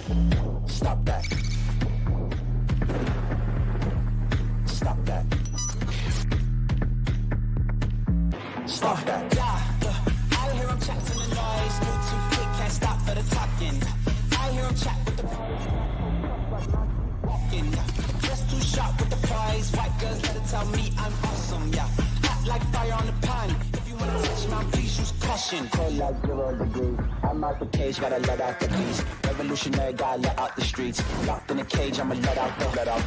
Stop that. Stop that. Stop that. Yeah, I hear him chat to the noise. Move too quick, can't stop for the talking. I hear him chat with the walking. Just too sharp with the prize. White girls let it tell me I'm awesome. Yeah, hot like fire on the pan. If you wanna touch my please use caution. Cold like 0 degrees. I'm out the cage, gotta let out the beast. Revolutionary, gotta let out the streets. Locked in a cage, I'ma let out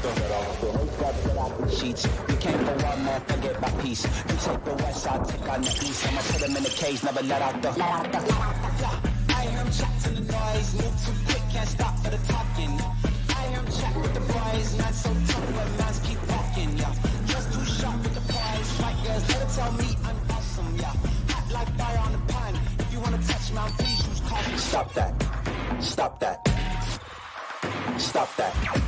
the sheets. You can't go out, man, forget my peace. You take the west, I'll take on the east. I'ma put him in the cage, never let out the. Yeah, I hear him chat to the noise. Move too quick, can't stop for the talking. I hear him chat with the boys. Not so tough, but mans keep walking. Yeah, just too sharp with the prize. White girls, let it tell me I'm awesome. Yeah, hot like fire on the pan. If you wanna touch my please use caution. Stop that. Stop that. Stop that.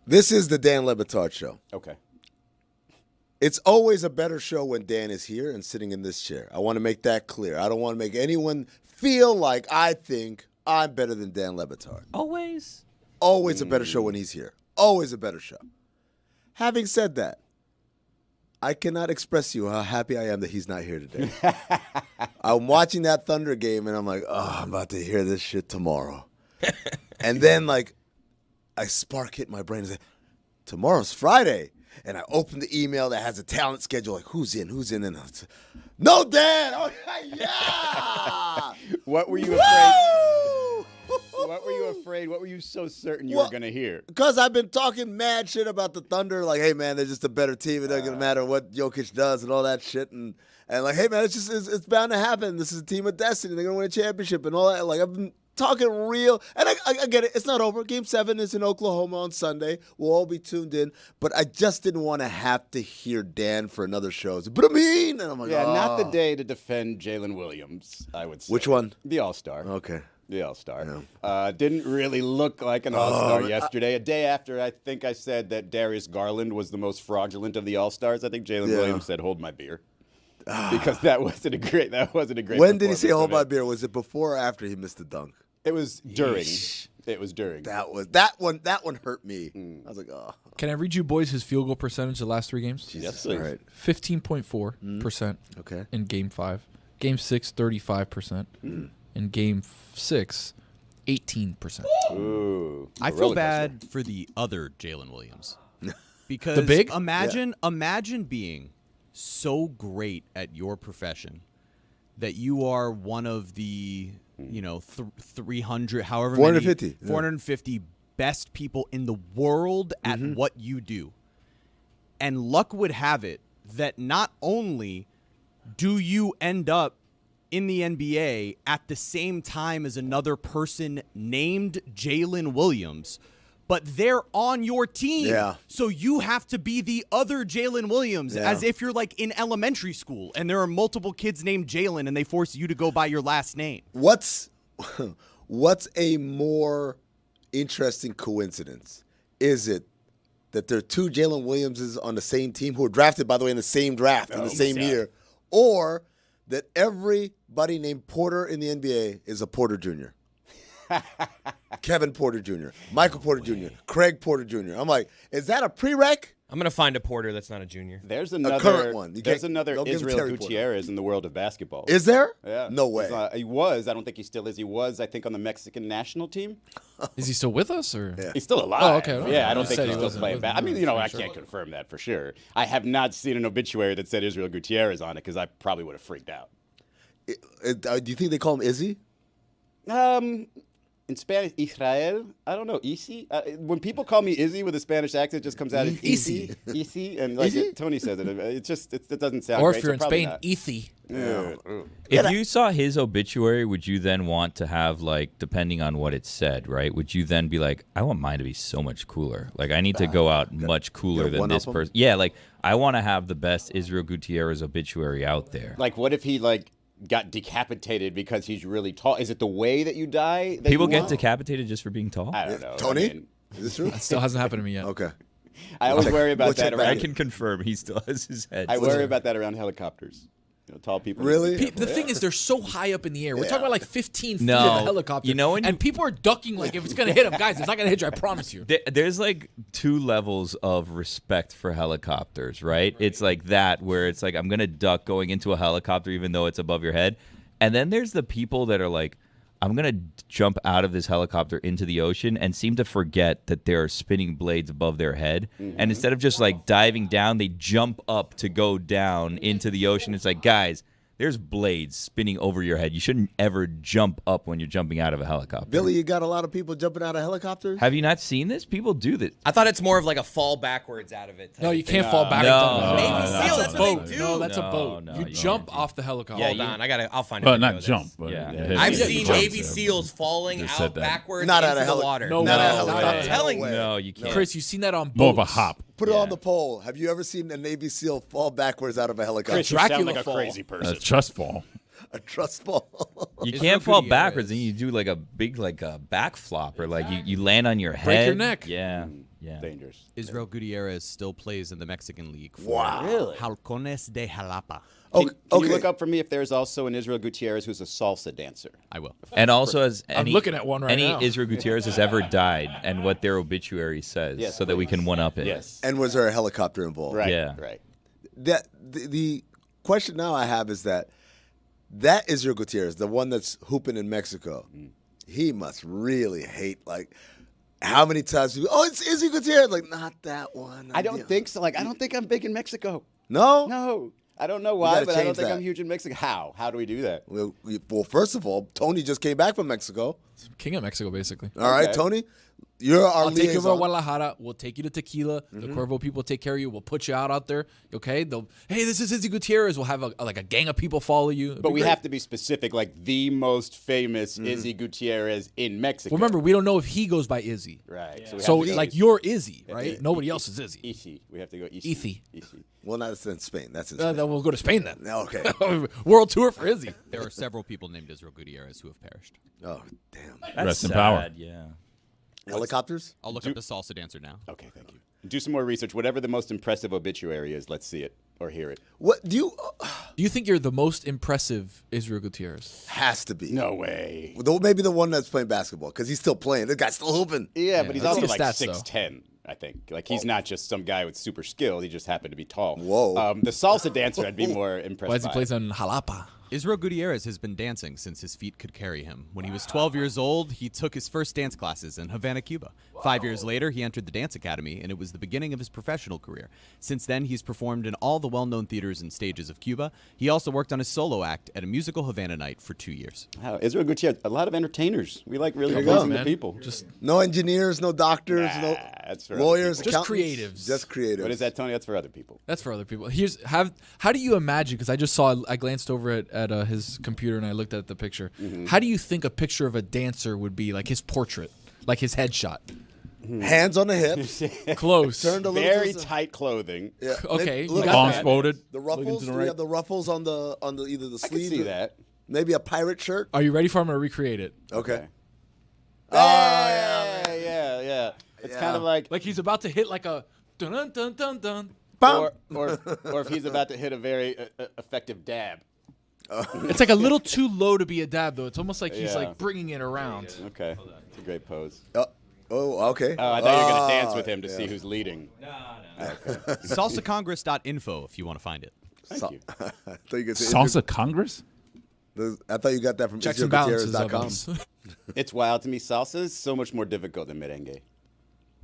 This is the Dan Le Batard Show. Okay. It's always a better show when Dan is here and sitting in this chair. I want to make that clear. I don't want to make anyone feel like I think I'm better than Dan Le Batard. Always? Always a better show when he's here. Always a better show. Having said that, I cannot express to you how happy I am that he's not here today. I'm watching that Thunder game, and I'm like, oh, I'm about to hear this shit tomorrow. And then, like, a spark hit my brain and said, tomorrow's Friday. And I opened the email that has a talent schedule, like, who's in? And I said, no, Dan! Oh, yeah! What were you afraid? What were you afraid? What were you so certain you were going to hear? Because I've been talking mad shit about the Thunder. Like, hey, man, they're just a better team. It doesn't matter what Jokic does and all that shit. And like, hey, man, it's bound to happen. This is a team of destiny. They're going to win a championship and all that. Like, I've been talking real. And I get it. It's not over. Game 7 is in Oklahoma on Sunday. We'll all be tuned in. But I just didn't want to have to hear Dan for another show. But I mean. And I'm like, yeah, oh. not the day to defend Jalen Williams, I would say. Which one? The All-Star. Okay. The All-Star. Yeah. Didn't really look like an All-Star yesterday. A day after I think I said that Darius Garland was the most fraudulent of the All-Stars, I think Jalen Williams said, hold my beer. Because that wasn't a great When did he say hold performance my beer? Was it before or after he missed the dunk? It was during. It was during. That one hurt me. I was like, oh. Can I read you boys his field goal percentage the last 3 games? Yes, please. All right. 15.4% Okay. in Game 5. Game 6, 35%. In Game 6, 18%. Ooh. I feel bad for the other Jalen Williams. Because The big? imagine being so great at your profession that you are one of the 300, however 450. many, 450 best people in the world at what you do. And luck would have it that not only do you end up in the NBA at the same time as another person named Jalen Williams, but they're on your team. Yeah. So you have to be the other Jalen Williams, as if you're like in elementary school and there are multiple kids named Jalen and they force you to go by your last name. What's a more interesting coincidence? Is it that there are 2 Jalen Williamses on the same team who were drafted, by the way, in the same draft in the same year, or that everybody named Porter in the NBA is a Porter Jr.? Kevin Porter Jr., Michael Porter Jr., Craig Porter Jr. I'm like, is that a prereq? I'm going to find a Porter that's not a junior. There's another current one. There's another don't give him Israel Terry Gutierrez in the world of basketball. Is there? Yeah. No way. He was. I don't think he still is. He was, I think, on the Mexican national team. Is he still with us? Or? Yeah. He's still alive. Oh, okay. Yeah, I don't You think said he's he still wasn't playing with back. I them. mean, I Sure. can't confirm that for sure. I have not seen an obituary that said Israel Gutierrez on it because I probably would have freaked out. Do you think they call him Izzy? In Spanish, Israel, I don't know, Isi? When people call me Izzy with a Spanish accent, it just comes out as Isi. Isi, and like Tony says it. It doesn't sound Or great. if you're so in probably Spain, not. Ethi. Yeah. If you saw his obituary, would you then want to have, like, depending on what it said, right? Would you then be like, I want mine to be so much cooler. Like, I need to go out much cooler than this person. Yeah, like, I want to have the best Israel Gutierrez obituary out there. Like, what if he, got decapitated because he's really tall? Is it the way that you die? That People you get want? decapitated just for being tall? I don't know. Tony? I mean, Is this true? That still hasn't happened to me yet. Okay. I always worry about We'll check that back around. I can confirm he still has his head. I worry about that around helicopters. Tall people. Really? The thing is, they're so high up in the air. We're talking about like 15 feet No. in a helicopter. You know when and people are ducking like if it's going to hit them. Guys, it's not going to hit you, I promise you. There's like 2 levels of respect for helicopters, right? It's like that where it's like I'm going to duck going into a helicopter even though it's above your head. And then there's the people that are like, I'm going to jump out of this helicopter into the ocean and seem to forget that there are spinning blades above their head. And instead of just like diving down, they jump up to go down into the ocean. It's like, guys, there's blades spinning over your head. You shouldn't ever jump up when you're jumping out of a helicopter. Billy, you got a lot of people jumping out of helicopters? Have you not seen this? People do this. I thought it's more of like a fall backwards out of it. No, you can't fall back. No. Navy SEAL, that's what they do. No, that's a boat. No, you you jump can't. off the helicopter. Hold on, I'll find it. Well, not jump, but Yeah. I've Yeah, seen jump. Navy SEALs falling Just out said that. backwards Not out into of the water. No, Not way. out of Not helicopter. out of telling you. No, you can't. Chris, you've seen that on boats. more of a hop. Put it on the poll. Have you ever seen a Navy SEAL fall backwards out of a helicopter? Chris, you sound Dracula like a fall. crazy person. Trust fall. A trust fall. You Israel can't fall Gutierrez. backwards, and you do like a big like a back flop, or like you land on your head. Break your neck. Yeah, yeah. Dangerous. Israel Gutierrez still plays in the Mexican League for Wow. Really? Halcones de Jalapa. Okay. Can you look up for me if there's also an Israel Gutierrez who's a salsa dancer? I will. And also, as I'm any, looking at one right any now. Israel Gutierrez has ever died, and what their obituary says, Yes, so that we can one up it. Yes. And was there a helicopter involved? Right. Yeah. Right. The question now I have is that Israel Gutierrez, the one that's hooping in Mexico, he must really hate, like, how many times it's Israel Gutierrez. Like, not that one. I don't think so. Like, I don't think I'm big in Mexico. No? No. I don't know why, gotta but I don't change think that. I'm huge in Mexico. How? How do we do that? Well, first of all, Tony just came back from Mexico. King of Mexico, basically. All right, Okay. Tony, you're our I'll take you over to liaison. Guadalajara. We'll take you to Tequila. The Cuervo people take care of you. We'll put you out there. Okay? Hey, this is Izzy Gutierrez. We'll have a gang of people follow you. It'll But be we great. have to be specific, like the most famous Izzy Gutierrez in Mexico. Remember, we don't know if he goes by Izzy. Right. So, we have to go like, Izzy. you're Izzy, right? Nobody else is Izzy. Ishi. We have to go Ishi. Ishi. Ishi. Well, that's in Spain. That's in Spain. Then we'll go to Spain then. Okay. World tour for Izzy. There are several people named Israel Gutierrez who have perished. Oh, damn. That's Rest in sad, power. Yeah. Helicopters? I'll look up the salsa dancer now. Okay, thank you. Do some more research. Whatever the most impressive obituary is, let's see it or hear it. What do you? Do you think you're the most impressive Israel Gutierrez? Has to be. No way. Well, maybe the one that's playing basketball because he's still playing. This guy's still hooping. Yeah, but he's let's also see like his stats, though. 6'10", I think. Like, he's not just some guy with super skill. He just happened to be tall. Whoa. The salsa dancer, I'd be more impressed Why does he by. plays on Jalapa? Israel Gutierrez has been dancing since his feet could carry him. When he was 12 years old, he took his first dance classes in Havana, Cuba. 5 years later, he entered the dance academy, and it was the beginning of his professional career. Since then, he's performed in all the well-known theaters and stages of Cuba. He also worked on his solo act at a musical Havana night for 2 years. Wow, Israel Gutierrez, a lot of entertainers. We like really There you go, pleasing the man. people. Just No engineers, no doctors, no that's for other lawyers, people. Just accountants. creatives. Just creatives. What is that, Tony? That's for other people. That's for other people. How do you imagine? Because I just saw, I glanced over at his computer and I looked at the picture. How do you think a picture of a dancer would be, like his portrait, like his headshot? Hands on the hips, Close. turned a little Very to the- tight clothing. Yeah. Okay, Look you at got Palms that. folded. the Looking ruffles. to Do the we right. have the ruffles on the either the I can sleeve? see that. Maybe a pirate shirt. Are you ready for? I'm gonna recreate it. Okay. Yeah. It's kind of like, Like he's about to hit like a dun dun dun dun dun. Bam. or if he's about to hit a very effective dab. It's like a little too low to be a dab though. It's almost like he's Yeah. like bringing it around. Okay, it's a great pose. Okay. Oh, I thought you were going to dance with him to see who's leading. SalsaCongress.info if you want to find it. Thank you. I thought you could say Salsa Congress? I thought you got that from Checks and balances of IsraelGutierrez.com. us. It's wild to me. Salsa is so much more difficult than merengue.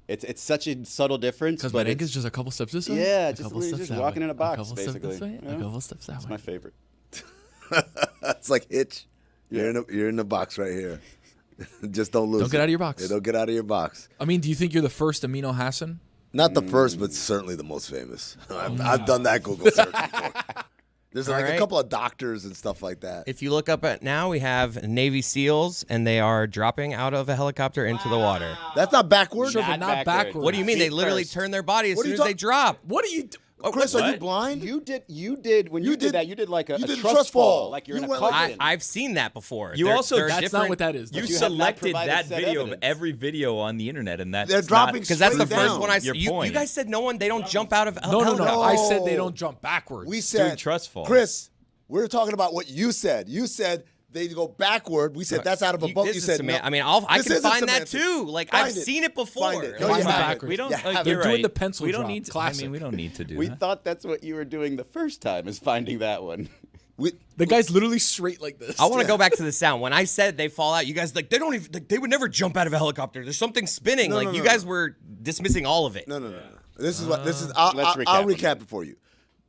It's such a subtle difference. Because but merengue it's- is just a couple steps this way. Yeah, a just couple you're steps just that walking way, in a box, couple steps basically. this way, Yeah. a couple steps that It's way. my favorite. It's like Hitch. You're in the box right here. Just don't lose. Don't get it. out of your box. Yeah, don't get out of your box. I mean, do you think you're the first Amino Hassan? Not the first, but certainly the most famous. I've done that Google search before. There's like a right. couple of doctors and stuff like that. If you look up at now, we have Navy SEALs, and they are dropping out of a helicopter into the water. That's not backwards. Sure, but not backwards. What do you mean? They Feet literally first. turn their body as What are soon you as they drop. What are you? Chris, are you What? blind? You did when you did that. You did like a you did a trust trust fall. fall, like you're You in a went like- coffin. I've seen that before. You They're- also- they're That's different. not what that is. You you have not selected provided that said video of evidence. every video on the internet, and that's They're dropping Because that's the straight first down. one I Your see. You point. guys said they don't jump out of No, no, no. helicopters. I said they don't jump backwards. We said trust fall. Chris, We're talking about what you said. You said they go backward. We said that's out of a boat. You said no. I mean, I This can isn't find that semantics. too. Like Find I've it. seen it before. Find it. No, you haven't. We don't. Yeah, You're they're doing right. the pencil We don't drop. need to. Classic. I mean, we don't need to do We that. thought that's what you were doing the first time, is finding that one. The guy's literally straight like this. I want to go back to the sound. When I said they fall out, you guys like they don't even like, they would never jump out of a helicopter. There's something spinning. No, like no, you no, guys were dismissing all of it. No. This is what this is. I'll recap it for you.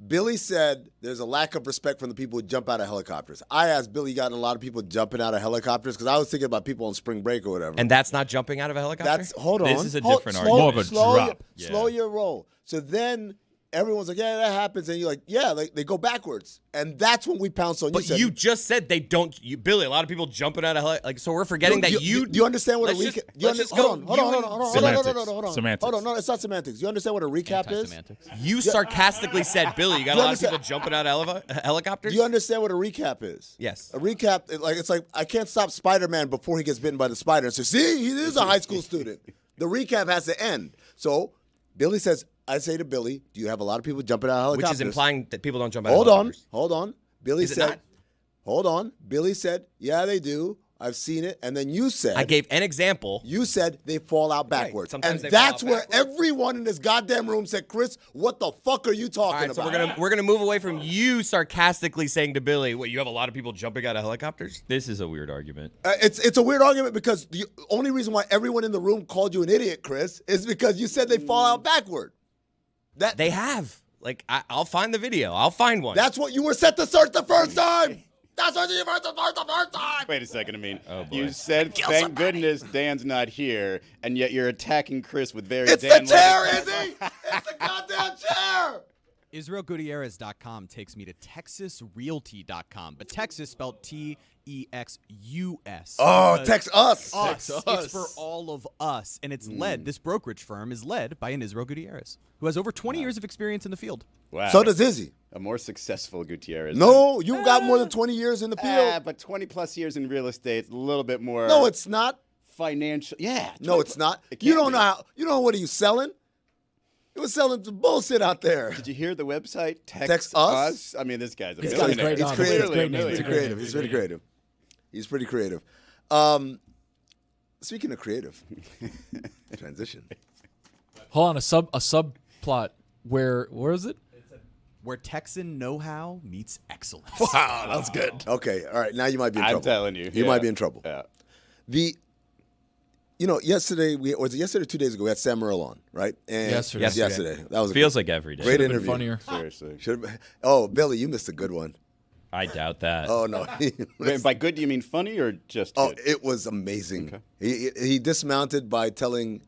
Billy said there's a lack of respect from the people who jump out of helicopters. I asked Billy, got a lot of people jumping out of helicopters because I was thinking about people on spring break or whatever. And that's not jumping out of a helicopter? Hold on. This is a different slow, argument. More of a drop. Slow your roll. So then everyone's like, yeah, that happens. And you're like, yeah, like they go backwards. And that's when we pounce on you. But you just said they don't. Billy, a lot of people jumping out of like. So we're forgetting that you. Do you understand what a Let's recap? just go. Hold on. Semantics. Hold on. No, it's not semantics. You understand what a recap is? Semantics. You sarcastically said, Billy, you got a lot of people jumping out of helicopters. Do you understand what a recap is? Yes. A recap, it's like I can't stop Spider-Man before he gets bitten by the spider. And so, see, he is a high school student. The recap has to end. So Billy says, I say to Billy, do you have a lot of people jumping out of Which helicopters? is implying that people don't jump out of helicopters. Hold on. Billy Is it said, not? hold on. Billy said, yeah, they do. I've seen it. And then you said, I gave an example. you said they fall out backwards. Sometimes And they fall that's out where backwards. everyone in this goddamn room said, Chris, what the fuck are you talking All right, about? so we're gonna move away from you sarcastically saying to Billy, "What? You have a lot of people jumping out of helicopters?" This is a weird argument. It's a weird argument because the only reason why everyone in the room called you an idiot, Chris, is because you said they fall out backward. They have. Like I'll find the video. I'll find one. That's what you were set to search the first time. That's what you were set to search the first time. Wait a second, I mean, Oh, boy. you said, thank goodness Dan's not here, and yet you're attacking Chris with very It's Dan the chair, Le Batard- Izzy. It's the goddamn chair. IsraelGutierrez.com takes me to TexasRealty.com, but Texas spelled TEXUS. Oh, because text us. us. It's for all of us, and it's led. This brokerage firm is led by an Israel Gutierrez, who has over 20 years of experience in the field. Wow. So does Izzy. A more successful Gutierrez. No, you've got more than 20 years in the field. But 20 plus years in real estate, a little bit more. No, it's not. financial. Yeah. No, it's not. It You can't don't be. know how. You don't know what he was selling. He was selling some bullshit out there. Did you hear the website? Text us? I mean, this guy's a This He's guy's millionaire. great. He's on. creative. It's a great name. He's It's a great creative. name. He's pretty creative. He's pretty creative. Speaking of creative, transition. Hold on, a subplot where is it? Where Texan know-how meets excellence. Wow, that's good. Okay, all right. Now you might be in trouble. I'm telling you. You yeah. might be in trouble. Yeah. Yesterday was it yesterday or 2 days ago? We had Sam Merrill on, right? And Yesterday. Yesterday. That was a Feels like every day. great Should've been interview. funnier. Seriously. Should have. Oh, Billy, you missed a good one. I doubt that. Oh no. Wait, by good, do you mean funny or just Oh, good? it was amazing. He dismounted by telling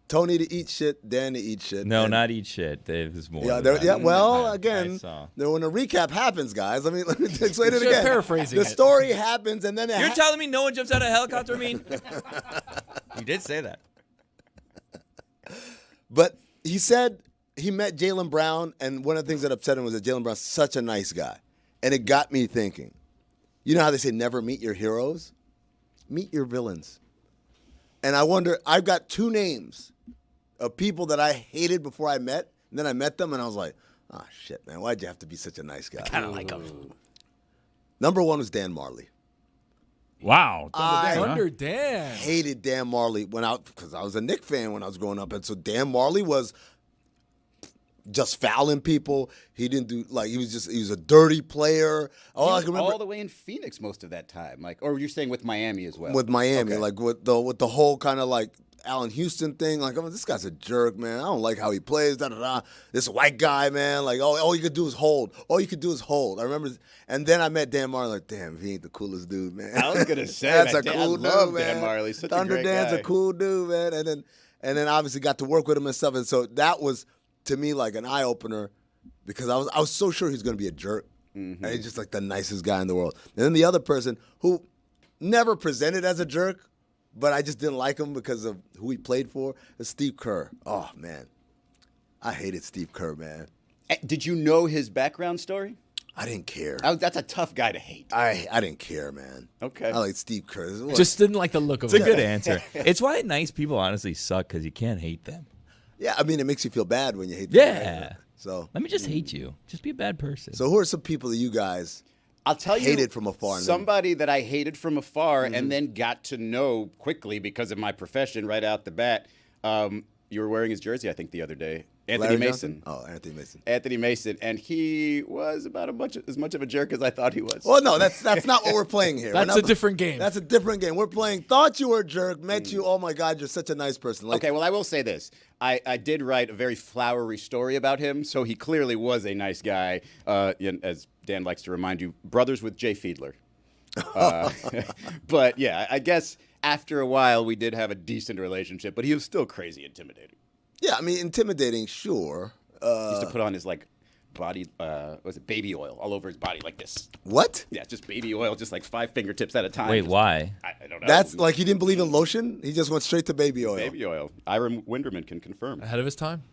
Tony to eat shit, Dan to eat shit. No, and- not eat shit. There's more. Yeah, than that. well, I again, saw. when a recap happens, guys, let me explain it You're again. paraphrasing The it. story happens, and then You're telling me no one jumps out of a helicopter? I mean, You did say that. But he said he met Jaylen Brown, and one of the things that upset him was that Jaylen Brown's such a nice guy. And it got me thinking. You know how they say never meet your heroes? Meet your villains. And I wonder, I've got two names of people that I hated before I met, and then I met them, and I was like, oh, shit, man, why'd you have to be such a nice guy? I kind of like him. Number one was Dan Marley. Wow. Thunder Dan. Hated Dan Marley because I was a Knicks fan when I was growing up, and so Dan Marley was just fouling people. He didn't do he was a dirty player. All I can remember all the way in Phoenix most of that time, or you're saying with Miami as well. with Miami, Okay. with the whole kind of Allen Houston thing, oh, this guy's a jerk, man. I don't like how he plays. Da da da. This white guy, man. All you could do is hold. All you could do is hold. I remember, and then I met Dan Marley. Damn, if he ain't the coolest dude, man. I was gonna say that's that. a I cool love dude, Dan man. Marley. Such a Thunder great Dan's guy. a cool dude, man. And then obviously got to work with him and stuff. And so that was to me like an eye opener because I was so sure he was gonna be a jerk. Mm-hmm. And he's just like the nicest guy in the world. And then the other person who never presented as a jerk, but I just didn't like him because of who he played for, is Steve Kerr. Oh, man. I hated Steve Kerr, man. Did you know his background story? I didn't care. That's a tough guy to hate. I didn't care, man. Okay. I like Steve Kerr. Look, Just didn't like the look of it's a it. good answer. It's why nice people honestly suck because you can't hate them. yeah, I mean, it makes you feel bad when you hate them. Yeah. So Let me just hate you. Just be a bad person. who are some people that you guys I'll tell you, hated from afar. Somebody that I hated from afar and then got to know quickly because of my profession right out the bat. You were wearing his jersey, I think, the other day. Anthony Larry Mason. Johnson? Oh, Anthony Mason. Anthony Mason, and he was about as much of a jerk as I thought he was. Well, no, that's not what we're playing here. That's a different game. That's a different game. We're playing. Thought you were a jerk. Met you. Oh my God, you're such a nice person. Like, Okay, well, I will say this. I did write a very flowery story about him, so he clearly was a nice guy. As Dan likes to remind you, brothers with Jay Fiedler. But yeah, I guess after a while we did have a decent relationship, but he was still crazy intimidating. Yeah, I mean, intimidating, sure. He used to put on his body, was it baby oil all over his body like this? What? Yeah, just baby oil, just like 5 fingertips at a time. Wait, Just- why? I don't know. That's like he didn't believe in lotion. He just went straight to baby oil. baby oil. Ira Winderman can confirm. Ahead of his time.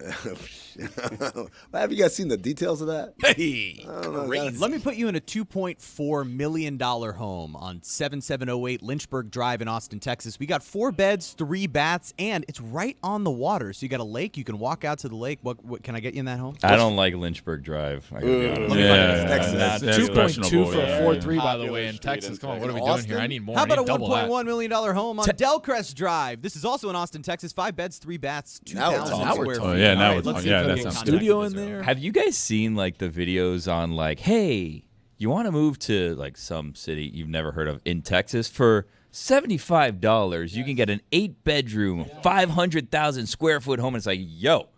Have you guys seen the details of that? Hey. Let me put you in a $2.4 million home on 7708 Lynchburg Drive in Austin, Texas. We got 4 beds, 3 baths, and it's right on the water. So you got a lake. You can walk out to the lake. What can I get you in that home? I don't like Lynchburg Drive. I gotta be honest. Yeah, Texas. that's 2.2 questionable, for a yeah. 4.3, by the Popular way, in street Texas. in Come on, what are we Texas. doing here? I need more. How I about a need double that. $1.1 million home on Delcrest Drive? This is also in Austin, Texas. 5 beds, 3 baths, Now we're 2,000 talking. Now we're square talking. feet. Oh, yeah, now All we're let's talking. see Yeah, if we that can sounds get good. Studio contact in with this there. Have you guys seen like the videos on like, hey, you want to move to like some city you've never heard of in Texas for $75? You can get an 8-bedroom, 500,000 square foot home. And it's like, yo,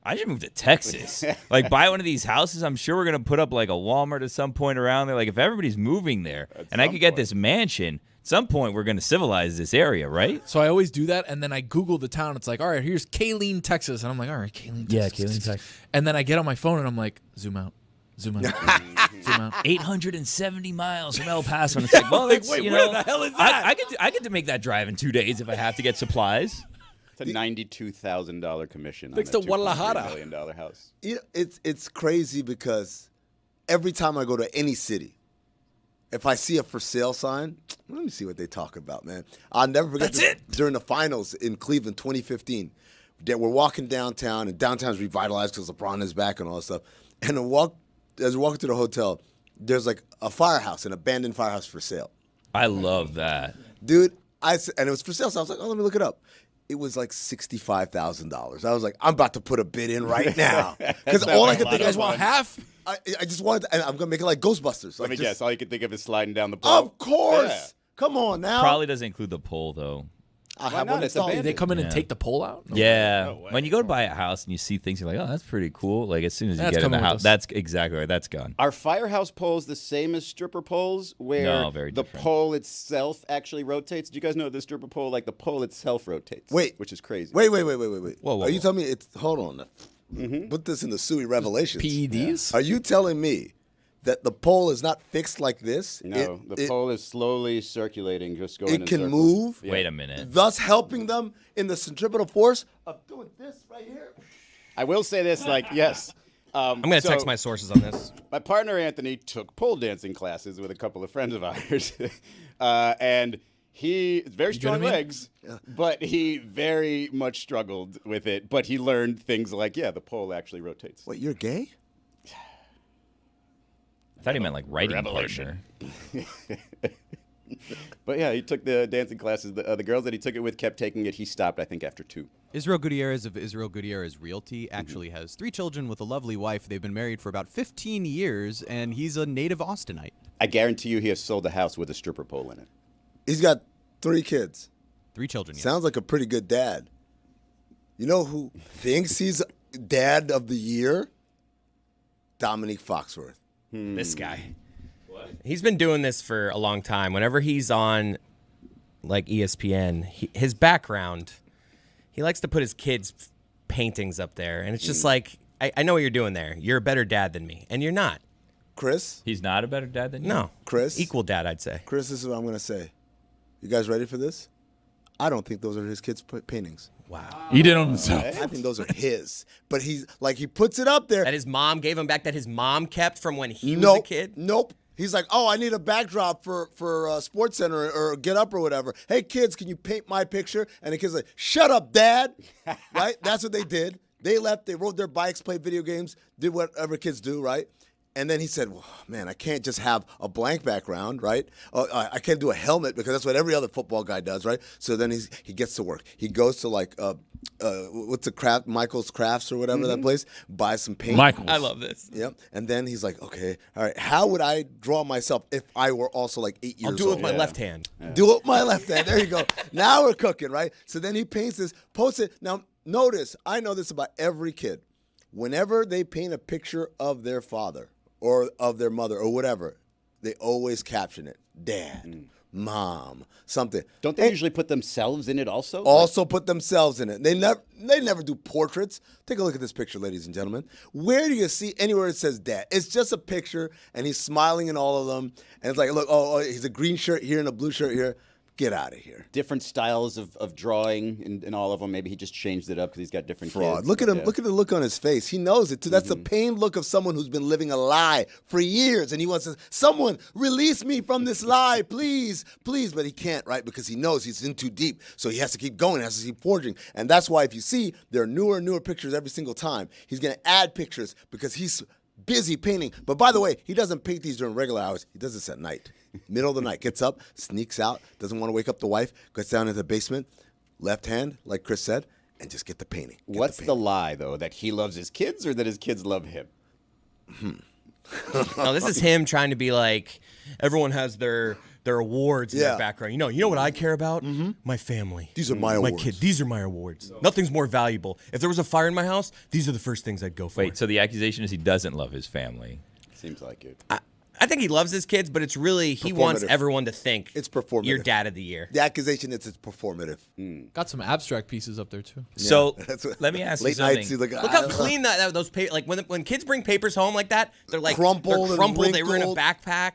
I should move to Texas. Like, buy one of these houses. I'm sure we're going to put up like a Walmart at some point around there. Like, if everybody's moving there and I could get this mansion, at some point we're going to civilize this area, right? So I always do that, and then I Google the town. It's like, all right, here's Kaleen, Texas. And I'm like, all right, Kaleen, Texas. Yeah, Kaleen, Texas. And then I get on my phone, and I'm like, zoom out. Zoom out. Zoom out. 870 miles from El Paso. And it's like, well, Like, that's, wait, you where know, the hell is that? I get to make that drive in 2 days if I have to get supplies. It's a $92,000 commission Thanks on to a $2.3 Guadalajara. million house. You know, it's crazy because every time I go to any city, if I see a for sale sign, let me see what they talk about, man. I'll never forget during the finals in Cleveland 2015. That we're walking downtown, and downtown's revitalized because LeBron is back and all that stuff. And as we're walking to the hotel, there's like a firehouse, an abandoned firehouse for sale. I love that. Dude, and it was for sale, so I was like, oh, let me look it up. It was like $65,000. I was like, I'm about to put a bid in right now. Because all I could think You guys of want half? I just wanted, and I'm going to make it like Ghostbusters. Let Like me guess. All you can think of is sliding down the pole. Of course. Yeah. Come on now. Probably doesn't include the pole, though. I Why have not? one It's installed. abandoned. They come in and Yeah. take the pole out? Yeah. No way. When you go to buy a house and you see things, you're like, oh, that's pretty cool. Like, as soon as you That's get in the coming with house, us. that's exactly right. That's gone. Are firehouse poles the same as stripper poles where No, very the different. pole itself actually rotates? Do you guys know the stripper pole, like the pole itself rotates? Wait. Which is crazy. Wait. Whoa, Are you whoa. telling me it's, hold on. Put this in the Suey Revelations. PEDs? Are you telling me that the pole is not fixed like this? No, the pole is slowly circulating, just going in It can circles. move, Yeah. Wait a minute. thus helping them in the centripetal force of doing this right here. I will say this, yes. I'm going to text my sources on this. My partner Anthony took pole dancing classes with a couple of friends of ours, and he has very strong at me? legs, but he very much struggled with it. But he learned things like, the pole actually rotates. Wait, you're gay? I thought he meant like writing Revolution. partner. But yeah, he took the dancing classes. The girls that he took it with kept taking it. He stopped, I think, after 2. Israel Gutierrez of Israel Gutierrez Realty actually has 3 children with a lovely wife. They've been married for about 15 years, and he's a native Austinite. I guarantee you he has sold a house with a stripper pole in it. He's got 3 kids. 3 children, yes. Sounds like a pretty good dad. You know who thinks he's dad of the year? Dominique Foxworth. This guy. He's been doing this for a long time. Whenever he's on, like, ESPN, his background, he likes to put his kids' paintings up there. And it's just like, I know what you're doing there. You're a better dad than me. And you're not. Chris? He's not a better dad than you? No. Chris? Equal dad, I'd say. Chris, this is what I'm going to say. You guys ready for this? I don't think those are his kids' paintings. Wow. He did on himself. I think those are his. But he's like, he puts it up there. That his mom gave him back, that his mom kept from when he was a kid? Nope. He's like, oh, I need a backdrop for Sports Center or Get Up or whatever. Hey, kids, can you paint my picture? And the kid's like, shut up, Dad. Right? That's what they did. They left. They rode their bikes, played video games, did whatever kids do, right? And then he said, well, man, I can't just have a blank background, right? I can't do a helmet because that's what every other football guy does, right? So then he gets to work. He goes to like, what's the craft, Michael's Crafts or whatever that place, buys some paint. Michael's. I love this. Yep. And then he's like, okay, all right, how would I draw myself if I were also like 8 years I'll do it old? with my left hand. Do it with my left hand. There you go. Now we're cooking, right? So then he paints this, posts it. Now, notice, I know this about every kid. Whenever they paint a picture of their father or of their mother or whatever, they always caption it, Dad, Mom, something. Don't they usually put themselves in it also? Also put themselves in it. They never do portraits. Take a look at this picture, ladies and gentlemen. Where do you see anywhere it says Dad? It's just a picture, and he's smiling in all of them. And it's like, look, he's a green shirt here and a blue shirt here. Get out of here. Different styles of drawing in all of them. Maybe he just changed it up because he's got different Fraud. kids. Look at him. Yeah. Look at the look on his face. He knows it too. That's the pained look of someone who's been living a lie for years, and he wants to. Someone release me from this lie, please, please. But he can't, right? Because he knows he's in too deep. So he has to keep going. He has to keep forging. And that's why if you see there are newer and newer pictures every single time, he's going to add pictures because he's busy painting. But by the way, he doesn't paint these during regular hours. He does this at night. Middle of the night, gets up, sneaks out, doesn't want to wake up the wife, goes down into the basement, left hand, like Chris said, and just get the painting. What's the lie, though? That he loves his kids or that his kids love him? No, this is him trying to be like, everyone has their awards in their background. You know what I care about? My family. These are my My awards. kid. These are my awards. Nothing's more valuable. If there was a fire in my house, these are the first things I'd go for. Wait, so the accusation is he doesn't love his family. Seems like it. I think he loves his kids, but it's really he wants Performative. everyone to think It's performative. you're dad of the year. The accusation is it's performative. Got some abstract pieces up there too. So That's what- let me ask you late something. nights, he's like, Look how clean those papers. Like when kids bring papers home like that, they're like Crumpled they're and crumpled. They were in a wrinkled. backpack.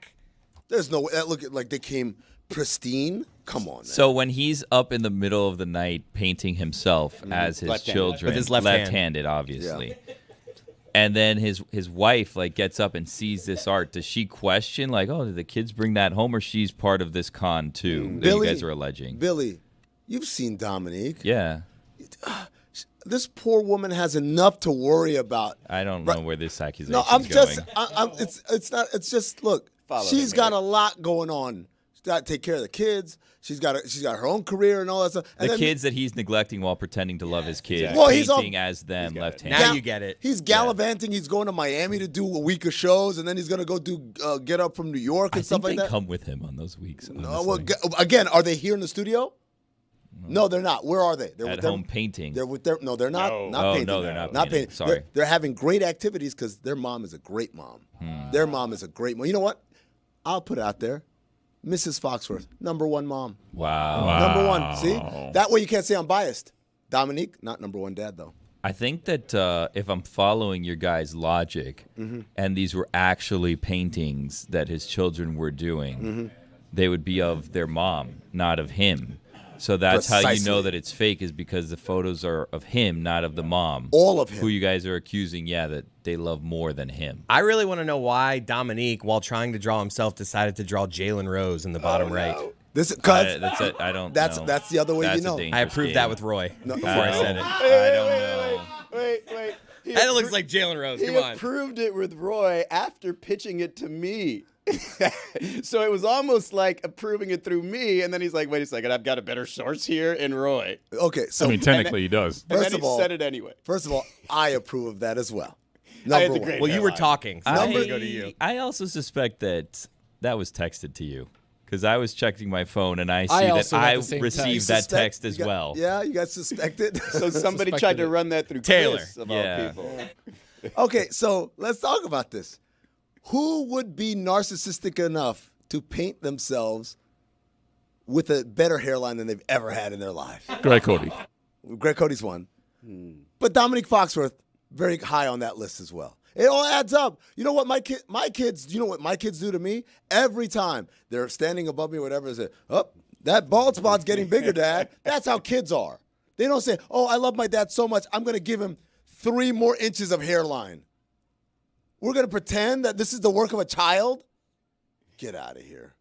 There's no way. That look like they came pristine. Come on. Man. So when he's up in the middle of the night painting himself as his Left-handed. children, With his left hand. left-handed, obviously, and then his wife like gets up and sees this art, does she question like, oh, did the kids bring that home, or she's part of this con too that you guys are alleging? Billy, you've seen Dominique. Yeah, This poor woman has enough to worry about. I don't know where this accusation No, I'm is just. going. It's not. It's just. Look, Follow she's him, got Eric. a lot going on. She's got to take care of the kids. She's got her own career and all that stuff. And The then kids that he's neglecting while pretending to love his kids, exactly. Well, he's painting as them got it. left-handed. Now you get it. He's gallivanting. He's going to Miami to do a week of shows, and then he's going to go do Get Up from New York and I stuff think like they that. come with him on those weeks. No, well, honestly. again, are they here in the studio? No, they're not. Where are they? They're At with their- home painting. They're with their. No, they're not. No. Not Oh, painting. no, they're not Not painting. painting. Sorry. They're having great activities because their mom is a great mom. Their mom is a great mom. You know what? I'll put it out there. Mrs. Foxworth, #1 mom. Wow. #1. See? That way you can't say I'm biased. Dominique, not #1 dad, though. I think that if I'm following your guys' logic, and these were actually paintings that his children were doing, they would be of their mom, not of him. So that's how you Precisely. know that it's fake, is because the photos are of him, not of the mom. All of him. Who you guys are accusing, that they love more than him. I really want to know why Dominique, while trying to draw himself, decided to draw Jalen Rose in the bottom right. This because I don't That's- know. that's the other way you That's a know. dangerous I approved game. that with Roy before I I said it. I don't know. Wait. That looks like Jalen Rose. He Come on. approved it with Roy after pitching it to me. So it was almost like approving it through me, and then he's like, wait a second, I've got a better source here in Roy. okay. So I mean, technically he does. And First then of he all- said it anyway. first of all, I approve of that as well. I had the #1. great- Well, you were hairline. talking. So I, I'm go to you. I also suspect that was texted to you, because I was checking my phone and I see I that also got I the same received text. that Suspect- text as you got- well. Yeah, you got suspected. So somebody Suspected tried to it. run that through Taylor. Chris, of Yeah. all people. Okay, so let's talk about this. Who would be narcissistic enough to paint themselves with a better hairline than they've ever had in their lives? Greg Cody. Greg Cody's one. But Dominique Foxworth, very high on that list as well. It all adds up. You know what my kids, you know what my kids do to me? Every time they're standing above me or whatever, they say, oh, that bald spot's getting bigger, Dad. That's how kids are. They don't say, oh, I love my dad so much, I'm going to give him 3 more inches of hairline. We're going to pretend that this is the work of a child? Get out of here.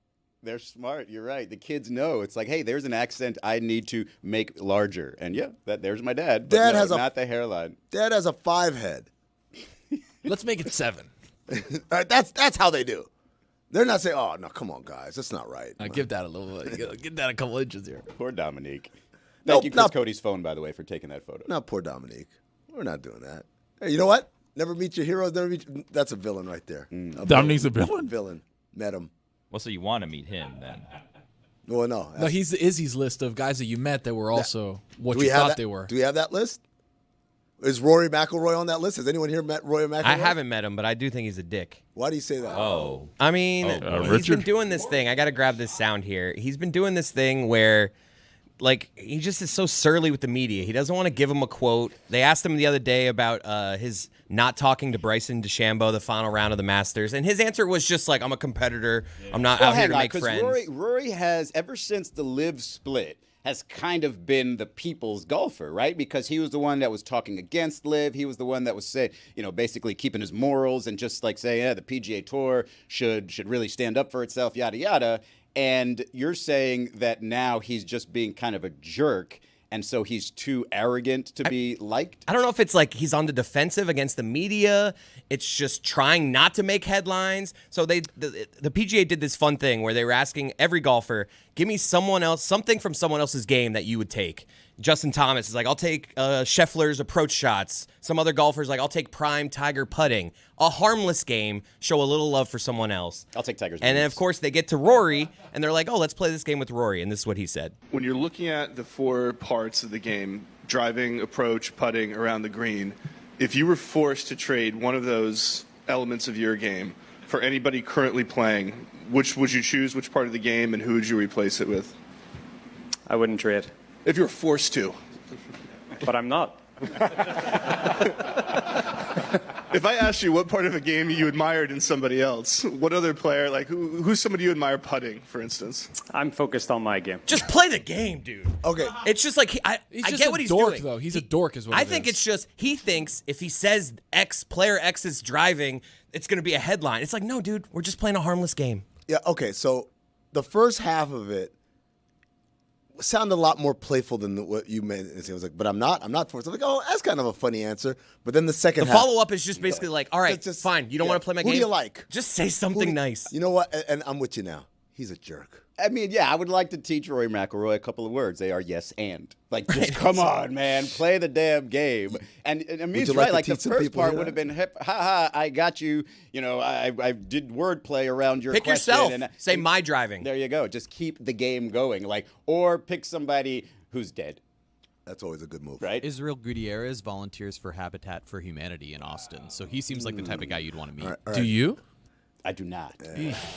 They're smart. You're right. The kids know. It's like, hey, there's an accent I need to make larger. And yeah, there's my dad. But Dad no, has not the hairline. Dad has a 5 head. Let's make it 7. That's how they do. They're not saying, "Oh no, come on, guys, that's not right." Give that a little. Give that a couple inches here. Poor Dominique. No, Thank you, Chris not- Cody's phone, by the way, for taking that photo. Not poor Dominique. We're not doing that. Hey, you know what? Never meet your heroes. That's a villain right there. Dominique's a villain? Villain. Met him. Well, so you want to meet him then? Well, no. No, he's Izzy's list of guys that you met that were also what Do you we have thought that? they were. Do we have that list? Is Rory McIlroy on that list? Has anyone here met Rory McIlroy? I haven't met him, but I do think he's a dick. Why do you say that? Oh. I mean, he's Richard? been doing this thing. I got to grab this sound here. He's been doing this thing where, like, he just is so surly with the media. He doesn't want to give him a quote. They asked him the other day about his not talking to Bryson DeChambeau the final round of the Masters, and his answer was just like, "I'm a competitor. I'm not out here to make friends." Rory has, ever since the Live split, has kind of been the people's golfer, right? Because he was the one that was talking against Live. He was the one that was basically keeping his morals and just like saying, yeah, the PGA Tour should really stand up for itself, yada, yada. And you're saying that now he's just being kind of a jerk, and so he's too arrogant to be liked? I don't know if it's like he's on the defensive against the media. It's just trying not to make headlines. So the PGA did this fun thing where they were asking every golfer, give me something from someone else's game that you would take. Justin Thomas is like, I'll take Scheffler's approach shots. Some other golfers like, I'll take prime Tiger putting. A harmless game, show a little love for someone else. I'll take Tiger's And then, of course, they get to Rory, and they're like, oh, let's play this game with Rory. And this is what he said. When you're looking at the 4 parts of the game, driving, approach, putting, around the green, if you were forced to trade one of those elements of your game for anybody currently playing, which would you choose, which part of the game, and who would you replace it with? I wouldn't trade. If you were forced to. But I'm not. If I asked you what part of a game you admired in somebody else, what other player, like who's somebody you admire putting, for instance? I'm focused on my game. Just play the game, dude. Okay. It's just like, I just get a what he's dork, doing. though. He's a dork is what I it think is. it's just, he thinks if he says player X is driving, it's going to be a headline. It's like, no, dude, we're just playing a harmless game. Yeah, okay. So the first half of it sounded a lot more playful than what you meant. It was like, but I'm not forced. I'm like, oh, that's kind of a funny answer. But then the second half. Follow-up is just basically like, all right, just- fine. You don't yeah. want to play my Who game? do you like? Just say something nice. You know what? And I'm with you now. He's a jerk. I mean, yeah, I would like to teach Rory McIlroy a couple of words. They are yes and. Like, just come on, man, play the damn game. And Amir's you like right. to Like, the teach some first people part here? would have been, ha ha, I got you. You know, I did wordplay around your Pick question. yourself. And, Say my driving. There you go. Just keep the game going. Like, or pick somebody who's dead, That's always a good move. right? Israel Gutierrez volunteers for Habitat for Humanity in Austin, so he seems like the type of guy you'd want to meet. All right. Do you? I do not.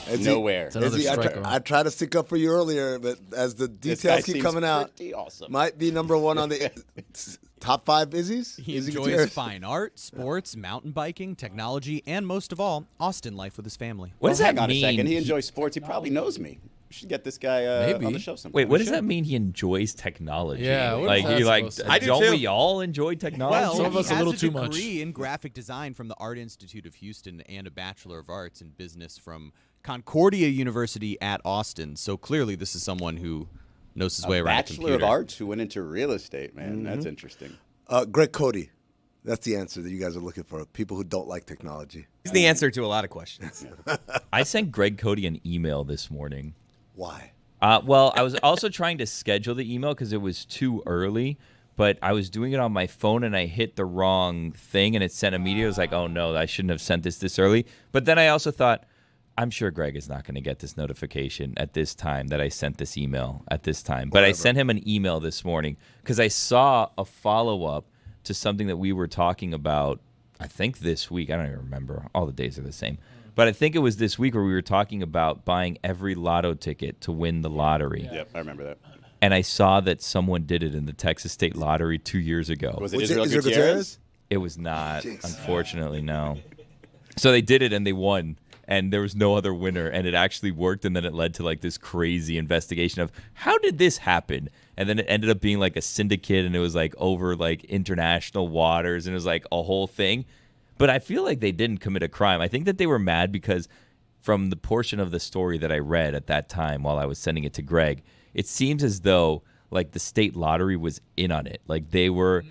Izzy- Nowhere. It's another Izzy, striker. I tried to stick up for you earlier, but as the This guy details keep seems coming out, pretty awesome. might be number one on the top 5 Izzy's. He Izzy enjoys Gutierrez? fine art, sports, mountain biking, technology, and most of all, Austin life with his family. What does Hang that on mean? a second. He enjoys sports. He probably knows me. We should get this guy Maybe. on the show sometime. Wait, what does that mean? He enjoys technology. Yeah, what is like that he like. supposed to I do Don't too. we all enjoy technology? Well, Some of he us a has little a too much. degree in graphic design from the Art Institute of Houston and a Bachelor of Arts in Business from Concordia University at Austin. So clearly, this is someone who knows his way around a Bachelor computer. of Arts who went into real estate, man. That's interesting. Greg Cody. That's the answer that you guys are looking for. People who don't like technology. He's the answer to a lot of questions. I sent Greg Cody an email this morning. Why? Well, I was also trying to schedule the email because it was too early, but I was doing it on my phone and I hit the wrong thing and it sent immediately. I was like, oh no, I shouldn't have sent this early. But then I also thought, I'm sure Greg is not going to get this notification at this time that I sent this email at this time. But I sent him an email this morning because I saw a follow-up to something that we were talking about, I think this week. I don't even remember. All the days are the same. But I think it was this week where we were talking about buying every lotto ticket to win the lottery. Yep, I remember that. And I saw that someone did it in the Texas State Lottery 2 years ago. Was it Was Israel Israel Gutierrez? It was not, unfortunately, no. So they did it and they won. And there was no other winner, and it actually worked, and then it led to like this crazy investigation of how did this happen? And then it ended up being like a syndicate, and it was like over like international waters, and it was like a whole thing. But I feel like they didn't commit a crime. I think that they were mad because from the portion of the story that I read at that time while I was sending it to Greg, it seems as though like the state lottery was in on it. Like they were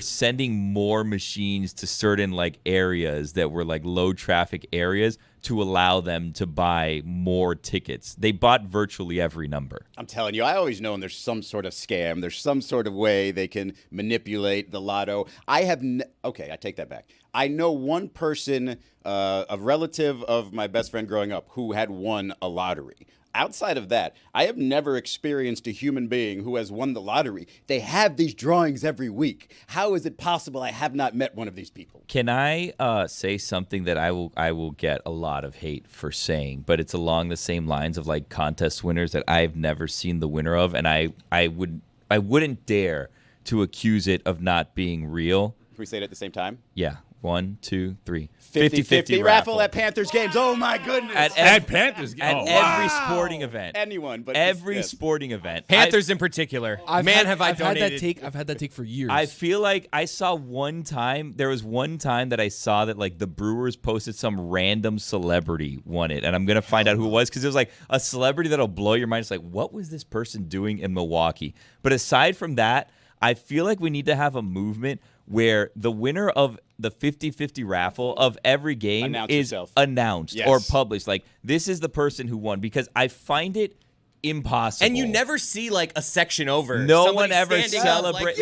sending more machines to certain like areas that were like low traffic areas to allow them to buy more tickets. They bought virtually every number. I'm telling you, I always know there's some sort of scam. There's some sort of way they can manipulate the lotto. Okay, I take that back. I know one person, a relative of my best friend growing up, who had won a lottery. Outside of that, I have never experienced a human being who has won the lottery. They have these drawings every week. How is it possible I have not met one of these people? Can I say something that I will get a lot of hate for saying, but it's along the same lines of like contest winners that I've never seen the winner of, and I wouldn't dare to accuse it of not being real. Can we say it at the same time? Yeah. 1, 2, 3. 50-50 raffle at Panthers games. Oh my goodness. At Panthers games. At every sporting event. Anyone, but every sporting event. Panthers in particular. I've had that take for years. I feel like I saw one time. There was one time that I saw that like the Brewers posted some random celebrity won it, and I'm gonna find out who it was because it was like a celebrity that'll blow your mind. It's like, what was this person doing in Milwaukee? But aside from that, I feel like we need to have a movement where the winner of the 50-50 raffle of every game is announced or published. Like, this is the person who won, because I find it impossible. And you never see, like, a section over. No one ever celebrates.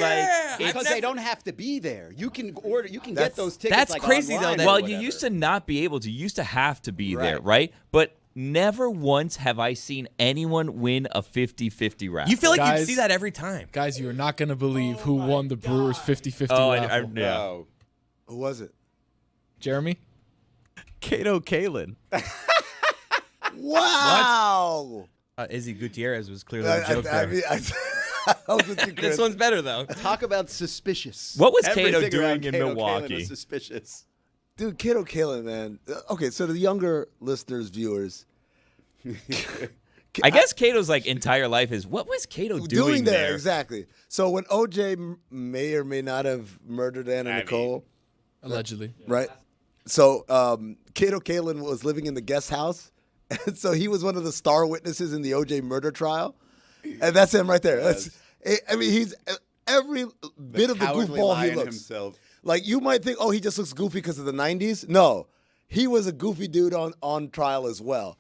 Because they don't have to be there. You can order. You can get those tickets. That's like crazy, online though. or Well, whatever. you used to not be able to. You used to have to be there, right? But never once have I seen anyone win a 50-50 raffle. You feel like Guys, you'd see that every time. Guys, you are not going to believe who won the Brewers 50-50 raffle. Yeah. Who was it? Jeremy? Kato Kalin. Wow. Izzy Gutierrez was clearly a joke there. I was with you, Chris. This one's better, though. Talk about suspicious. What was Everything Kato doing around in Kato Milwaukee? Kalin is suspicious. Dude, Kato Kalin, man. Okay, so the younger listeners, viewers. I guess Kato's like entire life is, what was Kato doing there? Exactly. So when OJ may or may not have murdered Anna Nicole, Allegedly. right? So Kato Kalin was living in the guest house, and so he was one of the star witnesses in the OJ murder trial, and that's him right there. I mean, he's every bit of the goofball he looks. Himself. Like, you might think, oh, he just looks goofy because of the 90s. No, he was a goofy dude on trial as well.